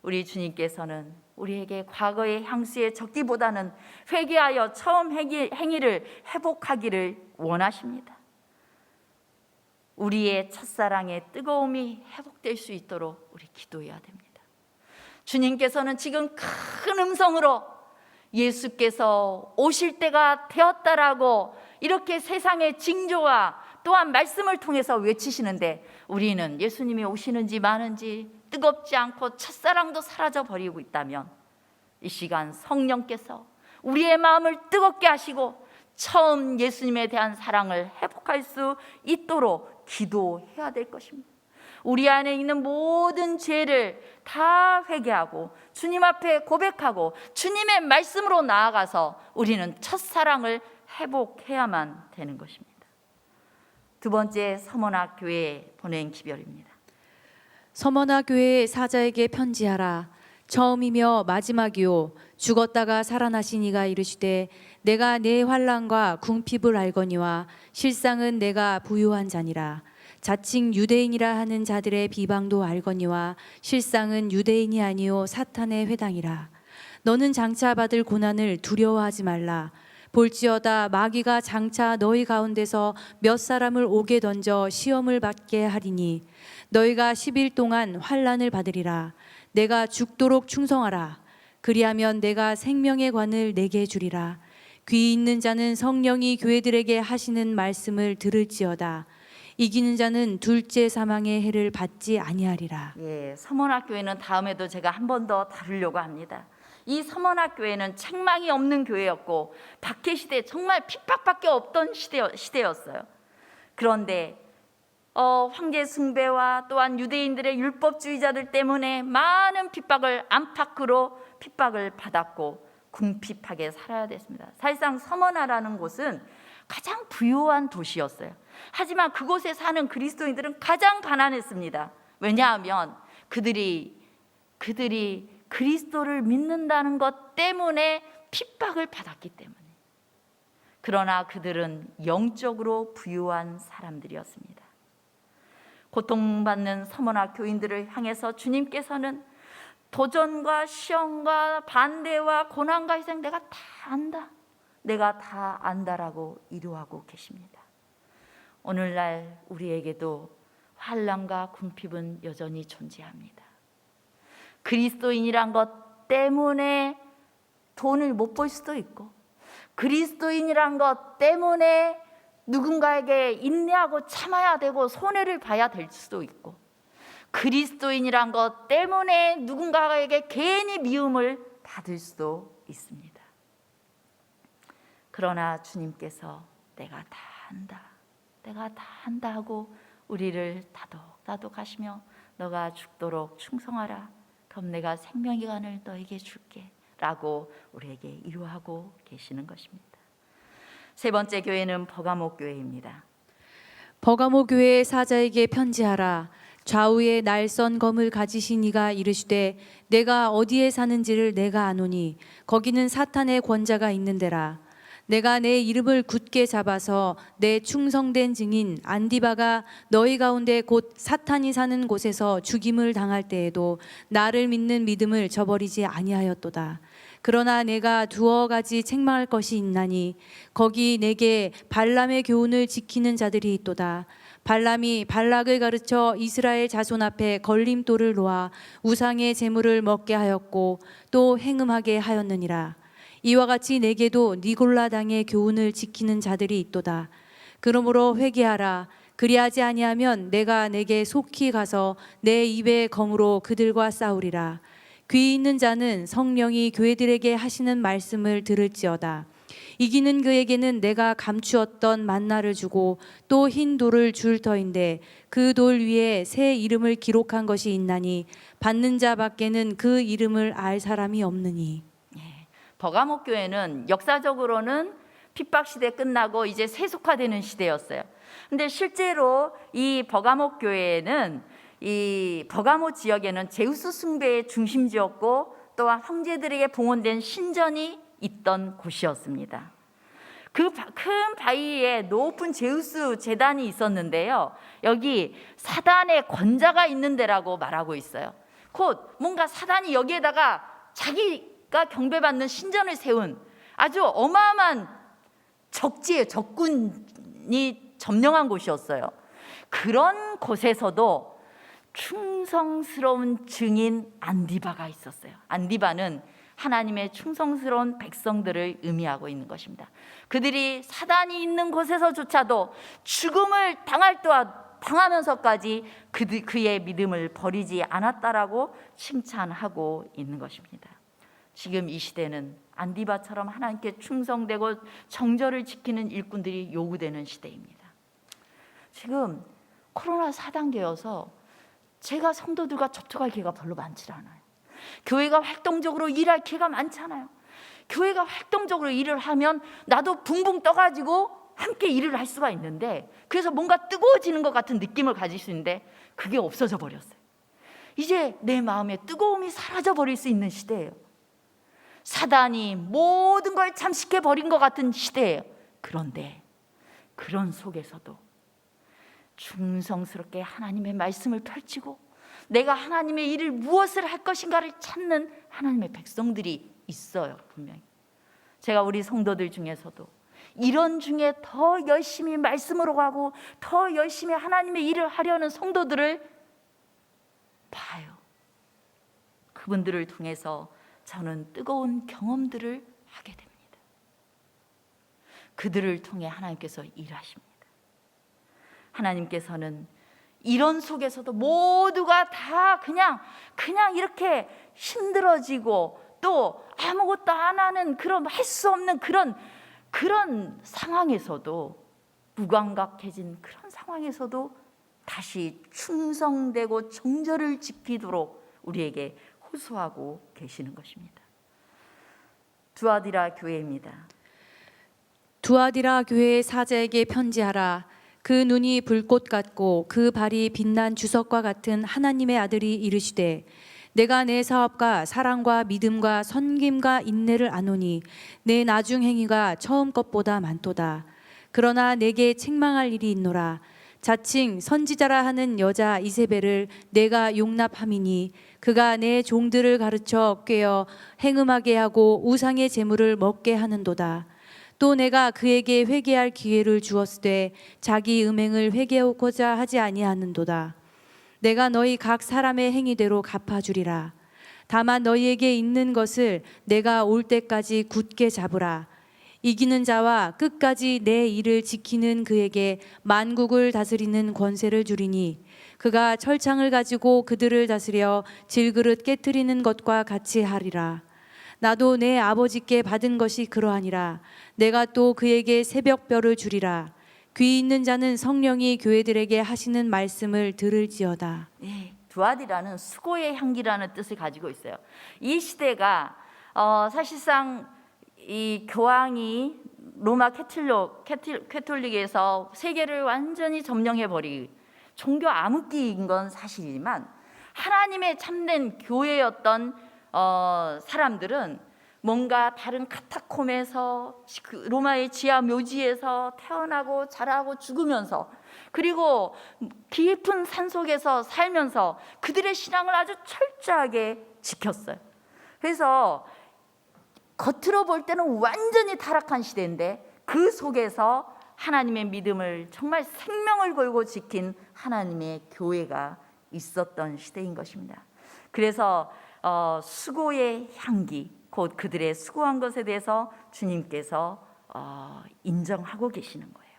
[SPEAKER 1] 우리 주님께서는 우리에게 과거의 향수에 적기보다는 회개하여 처음 행위를 회복하기를 원하십니다. 우리의 첫사랑의 뜨거움이 회복될 수 있도록 우리 기도해야 됩니다. 주님께서는 지금 큰 음성으로 예수께서 오실 때가 되었다라고 이렇게 세상의 징조와 또한 말씀을 통해서 외치시는데, 우리는 예수님이 오시는지 마는지 뜨겁지 않고 첫사랑도 사라져 버리고 있다면, 이 시간 성령께서 우리의 마음을 뜨겁게 하시고 처음 예수님에 대한 사랑을 회복할 수 있도록 기도해야 될 것입니다. 우리 안에 있는 모든 죄를 다 회개하고 주님 앞에 고백하고 주님의 말씀으로 나아가서 우리는 첫사랑을 회복해야만 되는 것입니다. 두 번째, 서머나 교회에 보낸 기별입니다.
[SPEAKER 2] 서머나 교회 사자에게 편지하라. 처음이며 마지막이요 죽었다가 살아나신 이가 이르시되 내가 내 환난과 궁핍을 알거니와 실상은 내가 부유한 자니라. 자칭 유대인이라 하는 자들의 비방도 알거니와 실상은 유대인이 아니요 사탄의 회당이라. 너는 장차 받을 고난을 두려워하지 말라. 볼지어다 마귀가 장차 너희 가운데서 몇 사람을 옥에 던져 시험을 받게 하리니 너희가 10일 동안 환난을 받으리라. 내가 죽도록 충성하라. 그리하면 내가 생명의 관을 내게 주리라. 귀 있는 자는 성령이 교회들에게 하시는 말씀을 들을지어다. 이기는 자는 둘째 사망의 해를 받지 아니하리라.
[SPEAKER 1] 서머나 교회는 다음에도 제가 한 번 더 다루려고 합니다. 이 서머나 교회는 책망이 없는 교회였고 박해 시대, 정말 핍박밖에 없던 시대였어요. 그런데 황제 숭배와 또한 유대인들의 율법주의자들 때문에 많은 핍박을 안팎으로 핍박을 받았고 궁핍하게 살아야 됐습니다. 사실상 서머나라는 곳은 가장 부유한 도시였어요. 하지만 그곳에 사는 그리스도인들은 가장 가난했습니다. 왜냐하면 그들이 그리스도를 믿는다는 것 때문에 핍박을 받았기 때문에. 그러나 그들은 영적으로 부유한 사람들이었습니다. 고통받는 서머나 교인들을 향해서 주님께서는 도전과 시험과 반대와 고난과 희생 내가 다 안다, 내가 다 안다라고 이루하고 계십니다. 오늘날 우리에게도 환난과 궁핍은 여전히 존재합니다. 그리스도인이란 것 때문에 돈을 못 벌 수도 있고, 그리스도인이란 것 때문에 누군가에게 인내하고 참아야 되고 손해를 봐야 될 수도 있고, 그리스도인이란 것 때문에 누군가에게 괜히 미움을 받을 수도 있습니다. 그러나 주님께서 내가 다 한다, 내가 다 한다 하고 우리를 다독다독 하시며 너가 죽도록 충성하라, 그럼 내가 생명의 관을 너에게 줄게 라고 우리에게 이루하고 계시는 것입니다. 세 번째 교회는 버가모 교회입니다.
[SPEAKER 2] 버가모 교회 사자에게 편지하라. 좌우에 날선 검을 가지신 이가 이르시되 내가 어디에 사는지를 내가 아노니 거기는 사탄의 권자가 있는 데라. 내가 내 이름을 굳게 잡아서 내 충성된 증인 안디바가 너희 가운데 곧 사탄이 사는 곳에서 죽임을 당할 때에도 나를 믿는 믿음을 저버리지 아니하였도다. 그러나 내가 두어 가지 책망할 것이 있나니 거기 내게 발람의 교훈을 지키는 자들이 있도다. 발람이 발락을 가르쳐 이스라엘 자손 앞에 걸림돌을 놓아 우상의 제물을 먹게 하였고 또 행음하게 하였느니라. 이와 같이 내게도 니골라 당의 교훈을 지키는 자들이 있도다. 그러므로 회개하라. 그리하지 아니하면 내가 내게 속히 가서 내 입의 검으로 그들과 싸우리라. 귀 있는 자는 성령이 교회들에게 하시는 말씀을 들을지어다. 이기는 그에게는 내가 감추었던 만나를 주고 또 흰 돌을 줄 터인데 그 돌 위에 새 이름을 기록한 것이 있나니 받는 자 밖에는 그 이름을 알 사람이 없느니.
[SPEAKER 1] 버가모 교회는 역사적으로는 핍박 시대 끝나고 이제 세속화되는 시대였어요. 근데 실제로 이 버가모 교회는 이 버가모 지역에는 제우스 숭배의 중심지였고 또한 황제들에게 봉헌된 신전이 있던 곳이었습니다. 그 큰 바위에 높은 제우스 제단이 있었는데요. 여기 사단의 권자가 있는 데라고 말하고 있어요. 곧 뭔가 사단이 여기에다가 자기가 경배받는 신전을 세운 아주 어마어마한 적지의 적군이 점령한 곳이었어요. 그런 곳에서도 충성스러운 증인 안디바가 있었어요. 안디바는 하나님의 충성스러운 백성들을 의미하고 있는 것입니다. 그들이 사단이 있는 곳에서조차도 죽음을 당하면서까지 그의 믿음을 버리지 않았다라고 칭찬하고 있는 것입니다. 지금 이 시대는 안디바처럼 하나님께 충성되고 정절을 지키는 일꾼들이 요구되는 시대입니다. 지금 코로나 4단계여서 제가 성도들과 접촉할 기회가 별로 많지 않아요. 교회가 활동적으로 일할 기회가 많잖아요. 교회가 활동적으로 일을 하면 나도 붕붕 떠가지고 함께 일을 할 수가 있는데, 그래서 뭔가 뜨거워지는 것 같은 느낌을 가질 수 있는데 그게 없어져 버렸어요. 이제 내 마음에 뜨거움이 사라져 버릴 수 있는 시대예요. 사단이 모든 걸 잠식해 버린 것 같은 시대예요. 그런데 그런 속에서도 충성스럽게 하나님의 말씀을 펼치고 내가 하나님의 일을 무엇을 할 것인가를 찾는 하나님의 백성들이 있어요. 분명히 제가 우리 성도들 중에서도 이런 중에 더 열심히 말씀으로 가고 더 열심히 하나님의 일을 하려는 성도들을 봐요. 그분들을 통해서 저는 뜨거운 경험들을 하게 됩니다. 그들을 통해 하나님께서 일하십니다. 하나님께서는 이런 속에서도 모두가 다 그냥 이렇게 힘들어지고 또 아무것도 안 하는 그런 할 수 없는 그런 상황에서도, 무감각해진 그런 상황에서도 다시 충성되고 정절을 지키도록 우리에게 호소하고 계시는 것입니다. 두아디라 교회입니다.
[SPEAKER 2] 두아디라 교회의 사자에게 편지하라. 그 눈이 불꽃 같고 그 발이 빛난 주석과 같은 하나님의 아들이 이르시되, 내가 내 사업과 사랑과 믿음과 섬김과 인내를 아노니 내 나중 행위가 처음 것보다 많도다. 그러나 내게 책망할 일이 있노라. 자칭 선지자라 하는 여자 이세벨을 내가 용납함이니 그가 내 종들을 가르쳐 꾀어 행음하게 하고 우상의 제물을 먹게 하는도다. 또 내가 그에게 회개할 기회를 주었으되 자기 음행을 회개하고자 하지 아니하는도다. 내가 너희 각 사람의 행위대로 갚아주리라. 다만 너희에게 있는 것을 내가 올 때까지 굳게 잡으라. 이기는 자와 끝까지 내 일을 지키는 그에게 만국을 다스리는 권세를 주리니 그가 철창을 가지고 그들을 다스려 질그릇 깨트리는 것과 같이 하리라. 나도 내 아버지께 받은 것이 그러하니라. 내가 또 그에게 새벽별을 주리라. 귀 있는 자는 성령이 교회들에게 하시는 말씀을 들을지어다.
[SPEAKER 1] 네, 두아디라는 수고의 향기라는 뜻을 가지고 있어요. 이 시대가 사실상 이 교황이 로마 캐톨릭에서 세계를 완전히 점령해버린 종교 암흑기인 건 사실이지만, 하나님의 참된 교회였던 사람들은 뭔가 다른 카타콤에서 그 로마의 지하 묘지에서 태어나고 자라고 죽으면서, 그리고 깊은 산속에서 살면서 그들의 신앙을 아주 철저하게 지켰어요. 그래서 겉으로 볼 때는 완전히 타락한 시대인데 그 속에서 하나님의 믿음을 정말 생명을 걸고 지킨 하나님의 교회가 있었던 시대인 것입니다. 그래서 수고의 향기, 곧 그들의 수고한 것에 대해서 주님께서 인정하고 계시는 거예요.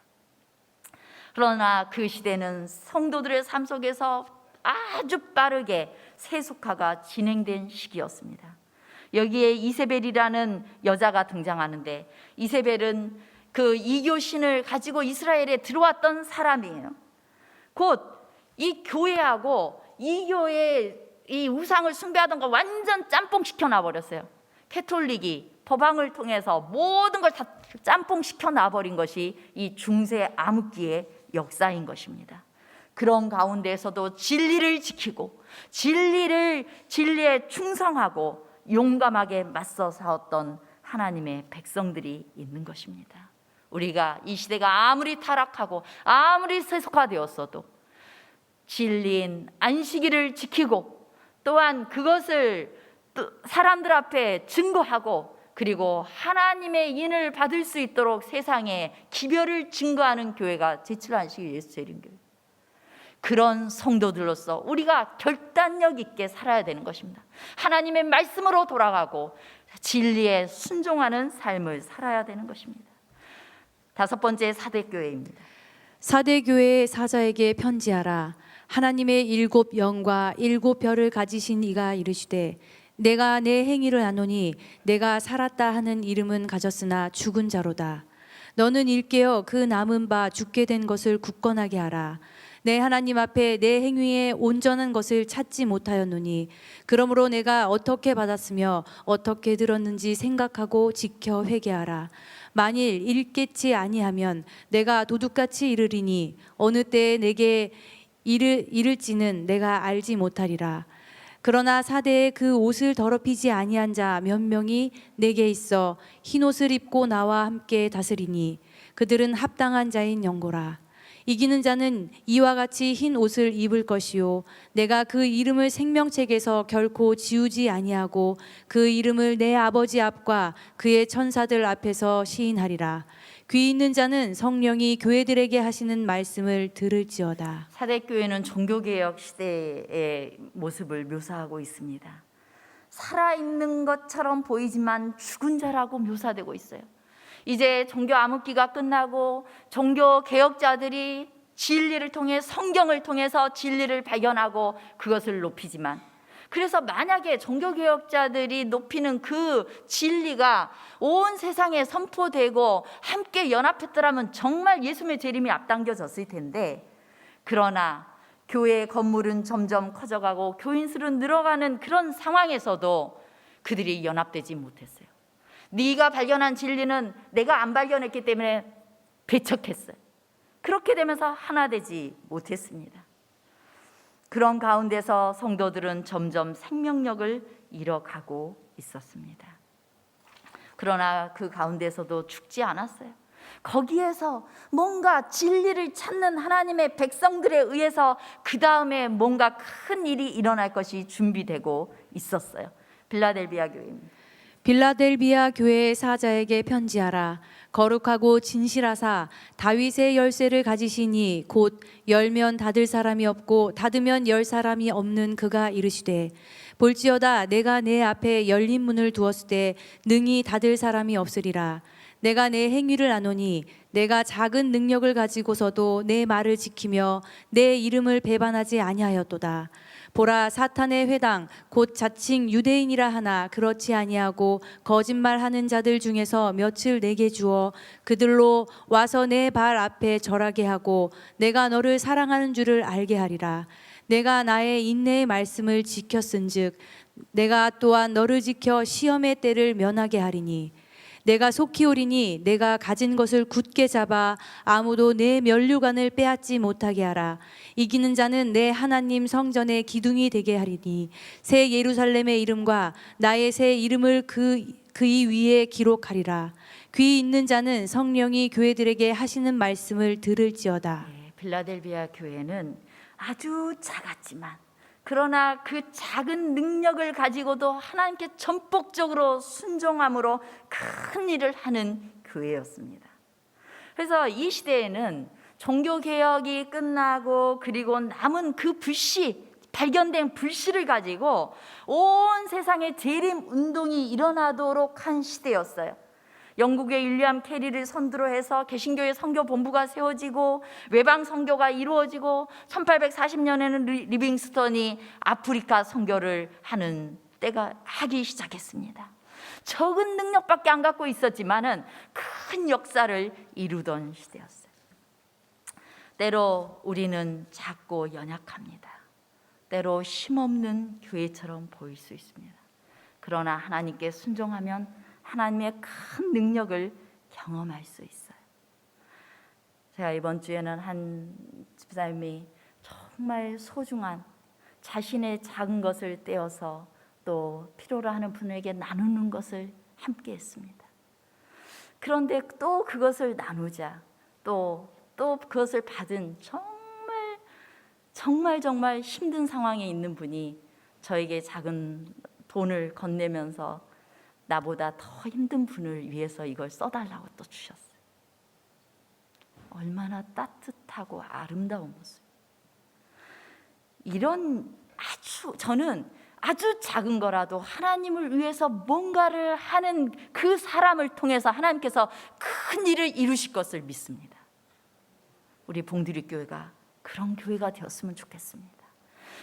[SPEAKER 1] 그러나 그 시대는 성도들의 삶 속에서 아주 빠르게 세속화가 진행된 시기였습니다. 여기에 이세벨이라는 여자가 등장하는데, 이세벨은 그 이교신을 가지고 이스라엘에 들어왔던 사람이에요. 곧 이 교회하고 이교의 이 우상을 숭배하던 거 완전 짬뽕 시켜놔 버렸어요. 캐톨릭이 법왕을 통해서 모든 걸 다 짬뽕 시켜놔 버린 것이 이 중세 암흑기의 역사인 것입니다. 그런 가운데에서도 진리를 지키고 진리에 충성하고 용감하게 맞서 싸웠던 하나님의 백성들이 있는 것입니다. 우리가 이 시대가 아무리 타락하고 아무리 세속화되었어도 진리인 안식일을 지키고 또한 그것을 또 사람들 앞에 증거하고, 그리고 하나님의 인을 받을 수 있도록 세상에 기별을 증거하는 교회가 제7안식일 예수재림교회. 그런 성도들로서 우리가 결단력 있게 살아야 되는 것입니다. 하나님의 말씀으로 돌아가고 진리에 순종하는 삶을 살아야 되는 것입니다. 5번째, 사대교회입니다.
[SPEAKER 2] 사대교회의 사자에게 편지하라. 하나님의 7 영과 7 별을 가지신 이가 이르시되, 내가 내 행위를 아노니 내가 살았다 하는 이름은 가졌으나 죽은 자로다. 너는 일깨어 그 남은 바 죽게 된 것을 굳건하게 하라. 내 하나님 앞에 내 행위의 온전한 것을 찾지 못하였노니, 그러므로 내가 어떻게 받았으며 어떻게 들었는지 생각하고 지켜 회개하라. 만일 일깨치 아니하면 내가 도둑같이 이르리니 어느 때에 내게 이를지는 내가 알지 못하리라. 그러나 사대에 그 옷을 더럽히지 아니한 자 몇 명이 내게 있어 흰 옷을 입고 나와 함께 다스리니 그들은 합당한 자인 영고라. 이기는 자는 이와 같이 흰 옷을 입을 것이요, 내가 그 이름을 생명책에서 결코 지우지 아니하고 그 이름을 내 아버지 앞과 그의 천사들 앞에서 시인하리라. 귀 있는 자는 성령이 교회들에게 하시는 말씀을 들을지어다.
[SPEAKER 1] 사대교회는 종교개혁 시대의 모습을 묘사하고 있습니다. 살아있는 것처럼 보이지만 죽은 자라고 묘사되고 있어요. 이제 종교 암흑기가 끝나고 종교 개혁자들이 진리를 통해, 성경을 통해서 진리를 발견하고 그것을 높이지만, 그래서 만약에 종교개혁자들이 높이는 그 진리가 온 세상에 선포되고 함께 연합했더라면 정말 예수님의 재림이 앞당겨졌을 텐데, 그러나 교회의 건물은 점점 커져가고 교인 수는 늘어가는 그런 상황에서도 그들이 연합되지 못했어요. 네가 발견한 진리는 내가 안 발견했기 때문에 배척했어요. 그렇게 되면서 하나 되지 못했습니다. 그런 가운데서 성도들은 점점 생명력을 잃어가고 있었습니다. 그러나 그 가운데서도 죽지 않았어요. 거기에서 뭔가 진리를 찾는 하나님의 백성들에 의해서 그 다음에 뭔가 큰 일이 일어날 것이 준비되고 있었어요. 빌라델비아 교회입니다.
[SPEAKER 2] 빌라델비아 교회의 사자에게 편지하라. 거룩하고 진실하사 다윗의 열쇠를 가지시니 곧 열면 닫을 사람이 없고 닫으면 열 사람이 없는 그가 이르시되, 볼지어다 내가 내 앞에 열린 문을 두었을 때 능히 닫을 사람이 없으리라. 내가 내 행위를 아노니 내가 작은 능력을 가지고서도 내 말을 지키며 내 이름을 배반하지 아니하였도다. 보라, 사탄의 회당 곧 자칭 유대인이라 하나 그렇지 아니하고 거짓말하는 자들 중에서 몇을 내게 주어 그들로 와서 내 발 앞에 절하게 하고 내가 너를 사랑하는 줄을 알게 하리라. 내가 나의 인내의 말씀을 지켰은즉 내가 또한 너를 지켜 시험의 때를 면하게 하리니, 내가 속히 오리니 내가 가진 것을 굳게 잡아 아무도 내 면류관을 빼앗지 못하게 하라. 이기는 자는 내 하나님 성전의 기둥이 되게 하리니 새 예루살렘의 이름과 나의 새 이름을 그 그이 위에 기록하리라. 귀 있는 자는 성령이 교회들에게 하시는 말씀을 들을지어다.
[SPEAKER 1] 빌라델비아 교회는 아주 작았지만 그러나 그 작은 능력을 가지고도 하나님께 전폭적으로 순종함으로 큰 일을 하는 교회였습니다. 그래서 이 시대에는 종교개혁이 끝나고 그리고 남은 그 발견된 불씨를 가지고 온 세상에 재림 운동이 일어나도록 한 시대였어요. 영국의 윌리엄 캐리를 선두로 해서 개신교의 선교 본부가 세워지고 외방 선교가 이루어지고 1840년에는 리빙스턴이 아프리카 선교를 하기 시작했습니다. 적은 능력밖에 안 갖고 있었지만은 큰 역사를 이루던 시대였어요. 때로 우리는 작고 연약합니다. 때로 힘없는 교회처럼 보일 수 있습니다. 그러나 하나님께 순종하면 하나님의 큰 능력을 경험할 수 있어요. 제가 이번 주에는 한 집사님이 정말 소중한 자신의 작은 것을 떼어서 또 필요로 하는 분에게 나누는 것을 함께 했습니다. 그런데 또 그것을 나누자 또 그것을 받은 정말 힘든 상황에 있는 분이 저에게 작은 돈을 건네면서 나보다 더 힘든 분을 위해서 이걸 써달라고 또 주셨어요. 얼마나 따뜻하고 아름다운 모습. 저는 아주 작은 거라도 하나님을 위해서 뭔가를 하는 그 사람을 통해서 하나님께서 큰 일을 이루실 것을 믿습니다. 우리 봉두리 교회가 그런 교회가 되었으면 좋겠습니다.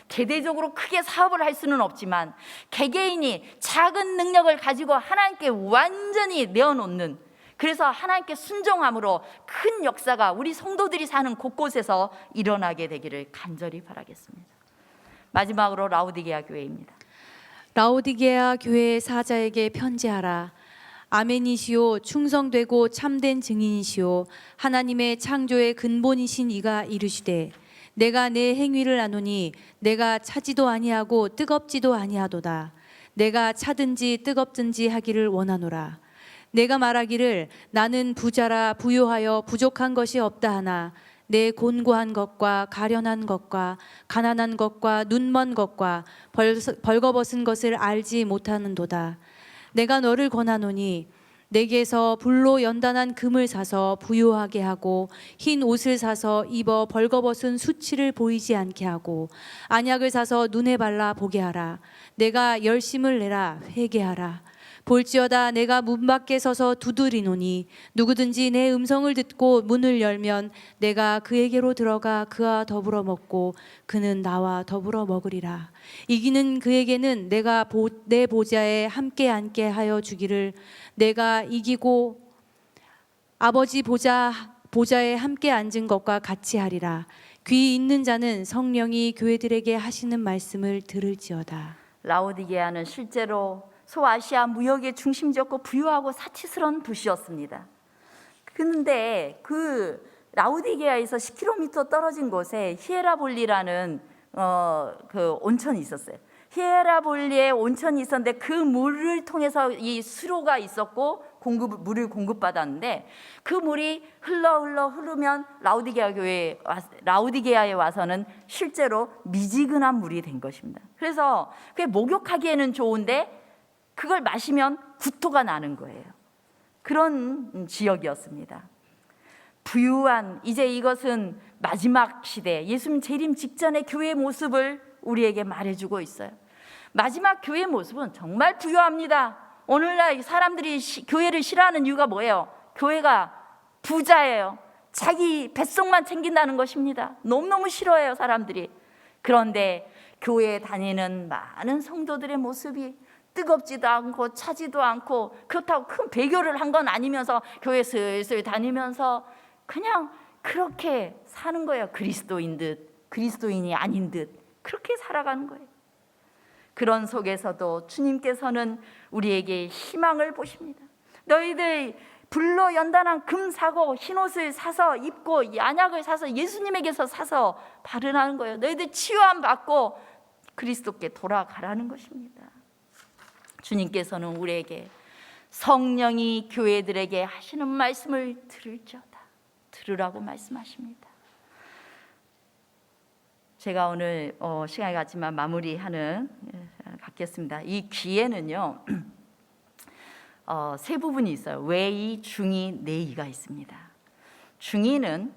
[SPEAKER 1] 대대적으로 크게 사업을 할 수는 없지만 개개인이 작은 능력을 가지고 하나님께 완전히 내어놓는, 그래서 하나님께 순종함으로 큰 역사가 우리 성도들이 사는 곳곳에서 일어나게 되기를 간절히 바라겠습니다. 마지막으로 라오디게아 교회입니다.
[SPEAKER 2] 라오디게아 교회의 사자에게 편지하라. 아멘이시오, 충성되고 참된 증인이시오, 하나님의 창조의 근본이신 이가 이르시되 내가 내 행위를 아노니 내가 차지도 아니하고 뜨겁지도 아니하도다. 내가 차든지 뜨겁든지 하기를 원하노라. 내가 말하기를 나는 부자라 부요하여 부족한 것이 없다 하나 내 곤고한 것과 가련한 것과 가난한 것과 눈먼 것과 벌거벗은 것을 알지 못하는도다. 내가 너를 권하노니 내게서 불로 연단한 금을 사서 부요하게 하고 흰 옷을 사서 입어 벌거벗은 수치를 보이지 않게 하고 안약을 사서 눈에 발라 보게 하라. 내가 열심을 내라 회개하라. 볼지어다 내가 문 밖에 서서 두드리노니 누구든지 내 음성을 듣고 문을 열면 내가 그에게로 들어가 그와 더불어 먹고 그는 나와 더불어 먹으리라. 이기는 그에게는 내가 내 보좌에 함께 앉게 하여 주기를, 내가 이기고 아버지 보좌에 함께 앉은 것과 같이 하리라. 귀 있는 자는 성령이 교회들에게 하시는 말씀을 들을지어다.
[SPEAKER 1] 라오디게아는 실제로 소아시아 무역의 중심지였고 부유하고 사치스러운 도시였습니다. 그런데 그 라오디게아에서 10km 떨어진 곳에 히에라볼리라는 그 온천이 있었어요. 히에라볼리에 온천이 있었는데 그 물을 통해서 이 수로가 있었고 물을 공급받았는데 그 물이 흐르면 라오디게아에 와서는 실제로 미지근한 물이 된 것입니다. 그래서 그게 목욕하기에는 좋은데 그걸 마시면 구토가 나는 거예요. 그런 지역이었습니다. 부유한, 이제 이것은 마지막 시대, 예수님 재림 직전의 교회의 모습을 우리에게 말해주고 있어요. 마지막 교회의 모습은 정말 부유합니다. 오늘날 사람들이 교회를 싫어하는 이유가 뭐예요? 교회가 부자예요. 자기 뱃속만 챙긴다는 것입니다. 너무너무 싫어해요, 사람들이. 그런데 교회에 다니는 많은 성도들의 모습이 뜨겁지도 않고 차지도 않고, 그렇다고 큰 배교를 한 건 아니면서 교회 슬슬 다니면서 그냥 그렇게 사는 거예요. 그리스도인 듯 그리스도인이 아닌 듯 그렇게 살아가는 거예요. 그런 속에서도 주님께서는 우리에게 희망을 보십니다. 너희들 불로 연단한 금 사고 흰옷을 사서 입고 안약을 사서 예수님에게서 사서 바르라는 거예요. 너희들 치유함 받고 그리스도께 돌아가라는 것입니다. 주님께서는 우리에게 성령이 교회들에게 하시는 말씀을 들을지어다. 들으라고 말씀하십니다. 제가 오늘 시간이 갔지만 마무리하는 갖겠습니다. 이 귀에는요 세 부분이 있어요. 외이, 중이, 내이가 있습니다. 중이는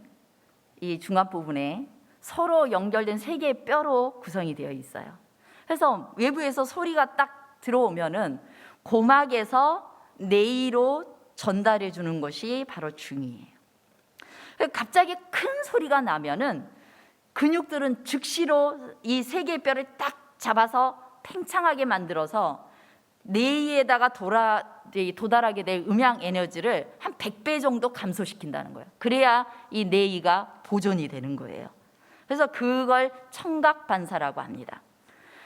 [SPEAKER 1] 이 중간 부분에 서로 연결된 세 개의 뼈로 구성이 되어 있어요. 그래서 외부에서 소리가 딱 들어오면은 고막에서 내이로 전달해 주는 것이 바로 중이에요. 갑자기 큰 소리가 나면은 근육들은 즉시로 이 세 개의 뼈를 딱 잡아서 팽창하게 만들어서 내이에다가 도달하게 될 음향 에너지를 한 100배 정도 감소시킨다는 거예요. 그래야 이 내이가 보존이 되는 거예요. 그래서 그걸 청각 반사라고 합니다.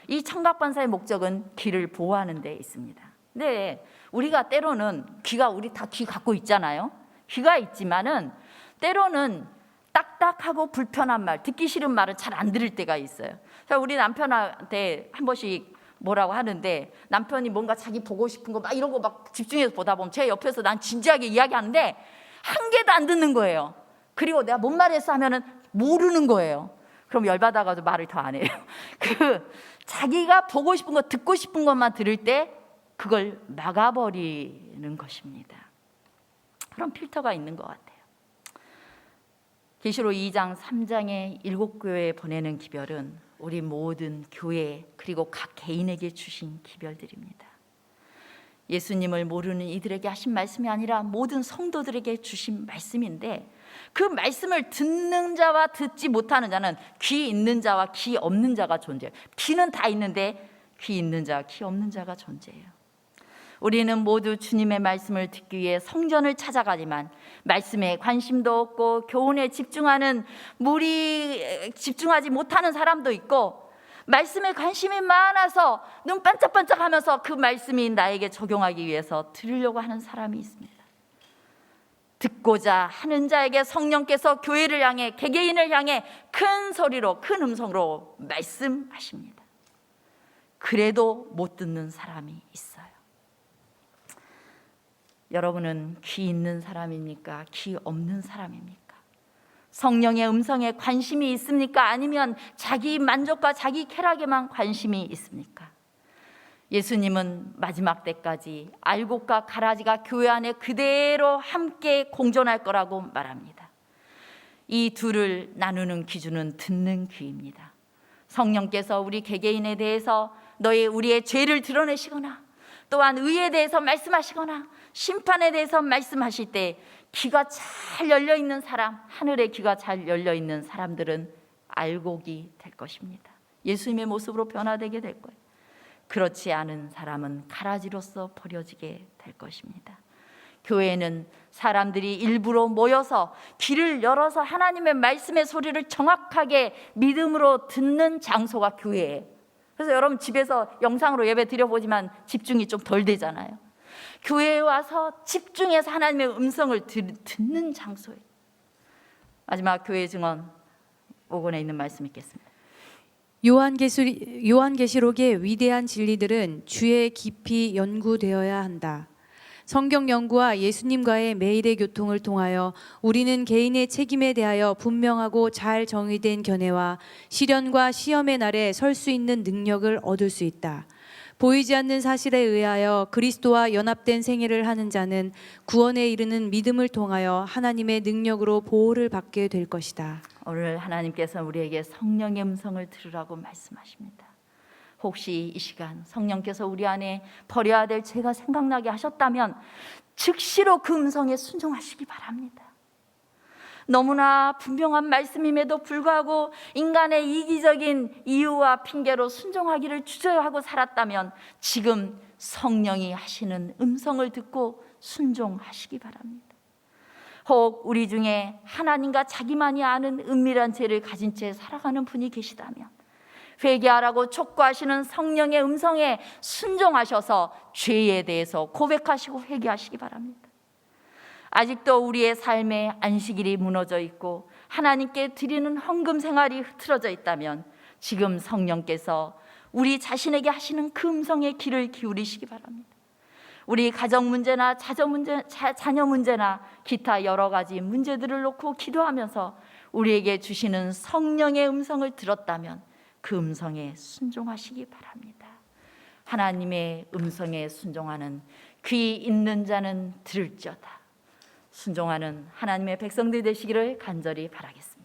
[SPEAKER 1] 이 청각 반사의 목적은 귀를 보호하는 데 있습니다. 근데 우리가 때로는 우리 다 귀 갖고 있잖아요. 귀가 있지만은 때로는 딱딱하고 불편한 말, 듣기 싫은 말은 잘 안 들을 때가 있어요. 그래서 우리 남편한테 한 번씩 뭐라고 하는데, 남편이 뭔가 자기 보고 싶은 거 막 이런 거 막 집중해서 보다 보면 제 옆에서 난 진지하게 이야기하는데 한 개도 안 듣는 거예요. 그리고 내가 뭔 말했어 하면은 모르는 거예요. 그럼 열받아가지고 말을 더 안 해요. 자기가 보고 싶은 거, 듣고 싶은 것만 들을 때 그걸 막아버리는 것입니다. 그런 필터가 있는 것 같아요. 계시록 2장 3장의 7교회에 보내는 기별은 우리 모든 교회 그리고 각 개인에게 주신 기별들입니다. 예수님을 모르는 이들에게 하신 말씀이 아니라 모든 성도들에게 주신 말씀인데, 그 말씀을 듣는 자와 듣지 못하는 자는 귀 있는 자와 귀 없는 자가 존재해요. 귀는 다 있는데 귀 있는 자와 귀 없는 자가 존재해요. 우리는 모두 주님의 말씀을 듣기 위해 성전을 찾아가지만 말씀에 관심도 없고 교훈에 집중하지 못하는 사람도 있고, 말씀에 관심이 많아서 눈 반짝반짝하면서 그 말씀이 나에게 적용하기 위해서 들으려고 하는 사람이 있습니다. 듣고자 하는 자에게 성령께서 교회를 향해, 개개인을 향해 큰 소리로, 큰 음성으로 말씀하십니다. 그래도 못 듣는 사람이 있어요. 여러분은 귀 있는 사람입니까? 귀 없는 사람입니까? 성령의 음성에 관심이 있습니까? 아니면 자기 만족과 자기 쾌락에만 관심이 있습니까? 예수님은 마지막 때까지 알곡과 가라지가 교회 안에 그대로 함께 공존할 거라고 말합니다. 이 둘을 나누는 기준은 듣는 귀입니다. 성령께서 우리 개개인에 대해서 우리의 죄를 드러내시거나, 또한 의에 대해서 말씀하시거나 심판에 대해서 말씀하실 때 귀가 잘 열려있는 사람, 하늘의 귀가 잘 열려있는 사람들은 알곡이 될 것입니다. 예수님의 모습으로 변화되게 될 거예요. 그렇지 않은 사람은 가라지로서 버려지게 될 것입니다. 교회는 사람들이 일부러 모여서 귀를 열어서 하나님의 말씀의 소리를 정확하게 믿음으로 듣는 장소가 교회예요. 그래서 여러분 집에서 영상으로 예배 드려보지만 집중이 좀 덜 되잖아요. 교회에 와서 집중해서 하나님의 음성을 듣는 장소예요. 마지막 교회 증언 5권에 있는 말씀 읽겠습니다.
[SPEAKER 2] 요한계시록의 위대한 진리들은 주에 깊이 연구되어야 한다. 성경 연구와 예수님과의 매일의 교통을 통하여 우리는 개인의 책임에 대하여 분명하고 잘 정의된 견해와 시련과 시험의 날에 설 수 있는 능력을 얻을 수 있다. 보이지 않는 사실에 의하여 그리스도와 연합된 생애를 하는 자는 구원에 이르는 믿음을 통하여 하나님의 능력으로 보호를 받게 될 것이다.
[SPEAKER 1] 오늘 하나님께서 우리에게 성령의 음성을 들으라고 말씀하십니다. 혹시 이 시간 성령께서 우리 안에 버려야 될 죄가 생각나게 하셨다면 즉시로 그 음성에 순종하시기 바랍니다. 너무나 분명한 말씀임에도 불구하고 인간의 이기적인 이유와 핑계로 순종하기를 주저하고 살았다면 지금 성령이 하시는 음성을 듣고 순종하시기 바랍니다. 혹 우리 중에 하나님과 자기만이 아는 은밀한 죄를 가진 채 살아가는 분이 계시다면 회개하라고 촉구하시는 성령의 음성에 순종하셔서 죄에 대해서 고백하시고 회개하시기 바랍니다. 아직도 우리의 삶에 안식일이 무너져 있고 하나님께 드리는 헌금 생활이 흐트러져 있다면 지금 성령께서 우리 자신에게 하시는 그 음성에 귀를 기울이시기 바랍니다. 우리 가정 문제나 자녀 문제나 기타 여러 가지 문제들을 놓고 기도하면서 우리에게 주시는 성령의 음성을 들었다면 그 음성에 순종하시기 바랍니다. 하나님의 음성에 순종하는 귀 있는 자는 들을지어다. 순종하는 하나님의 백성들 되시기를 간절히 바라겠습니다.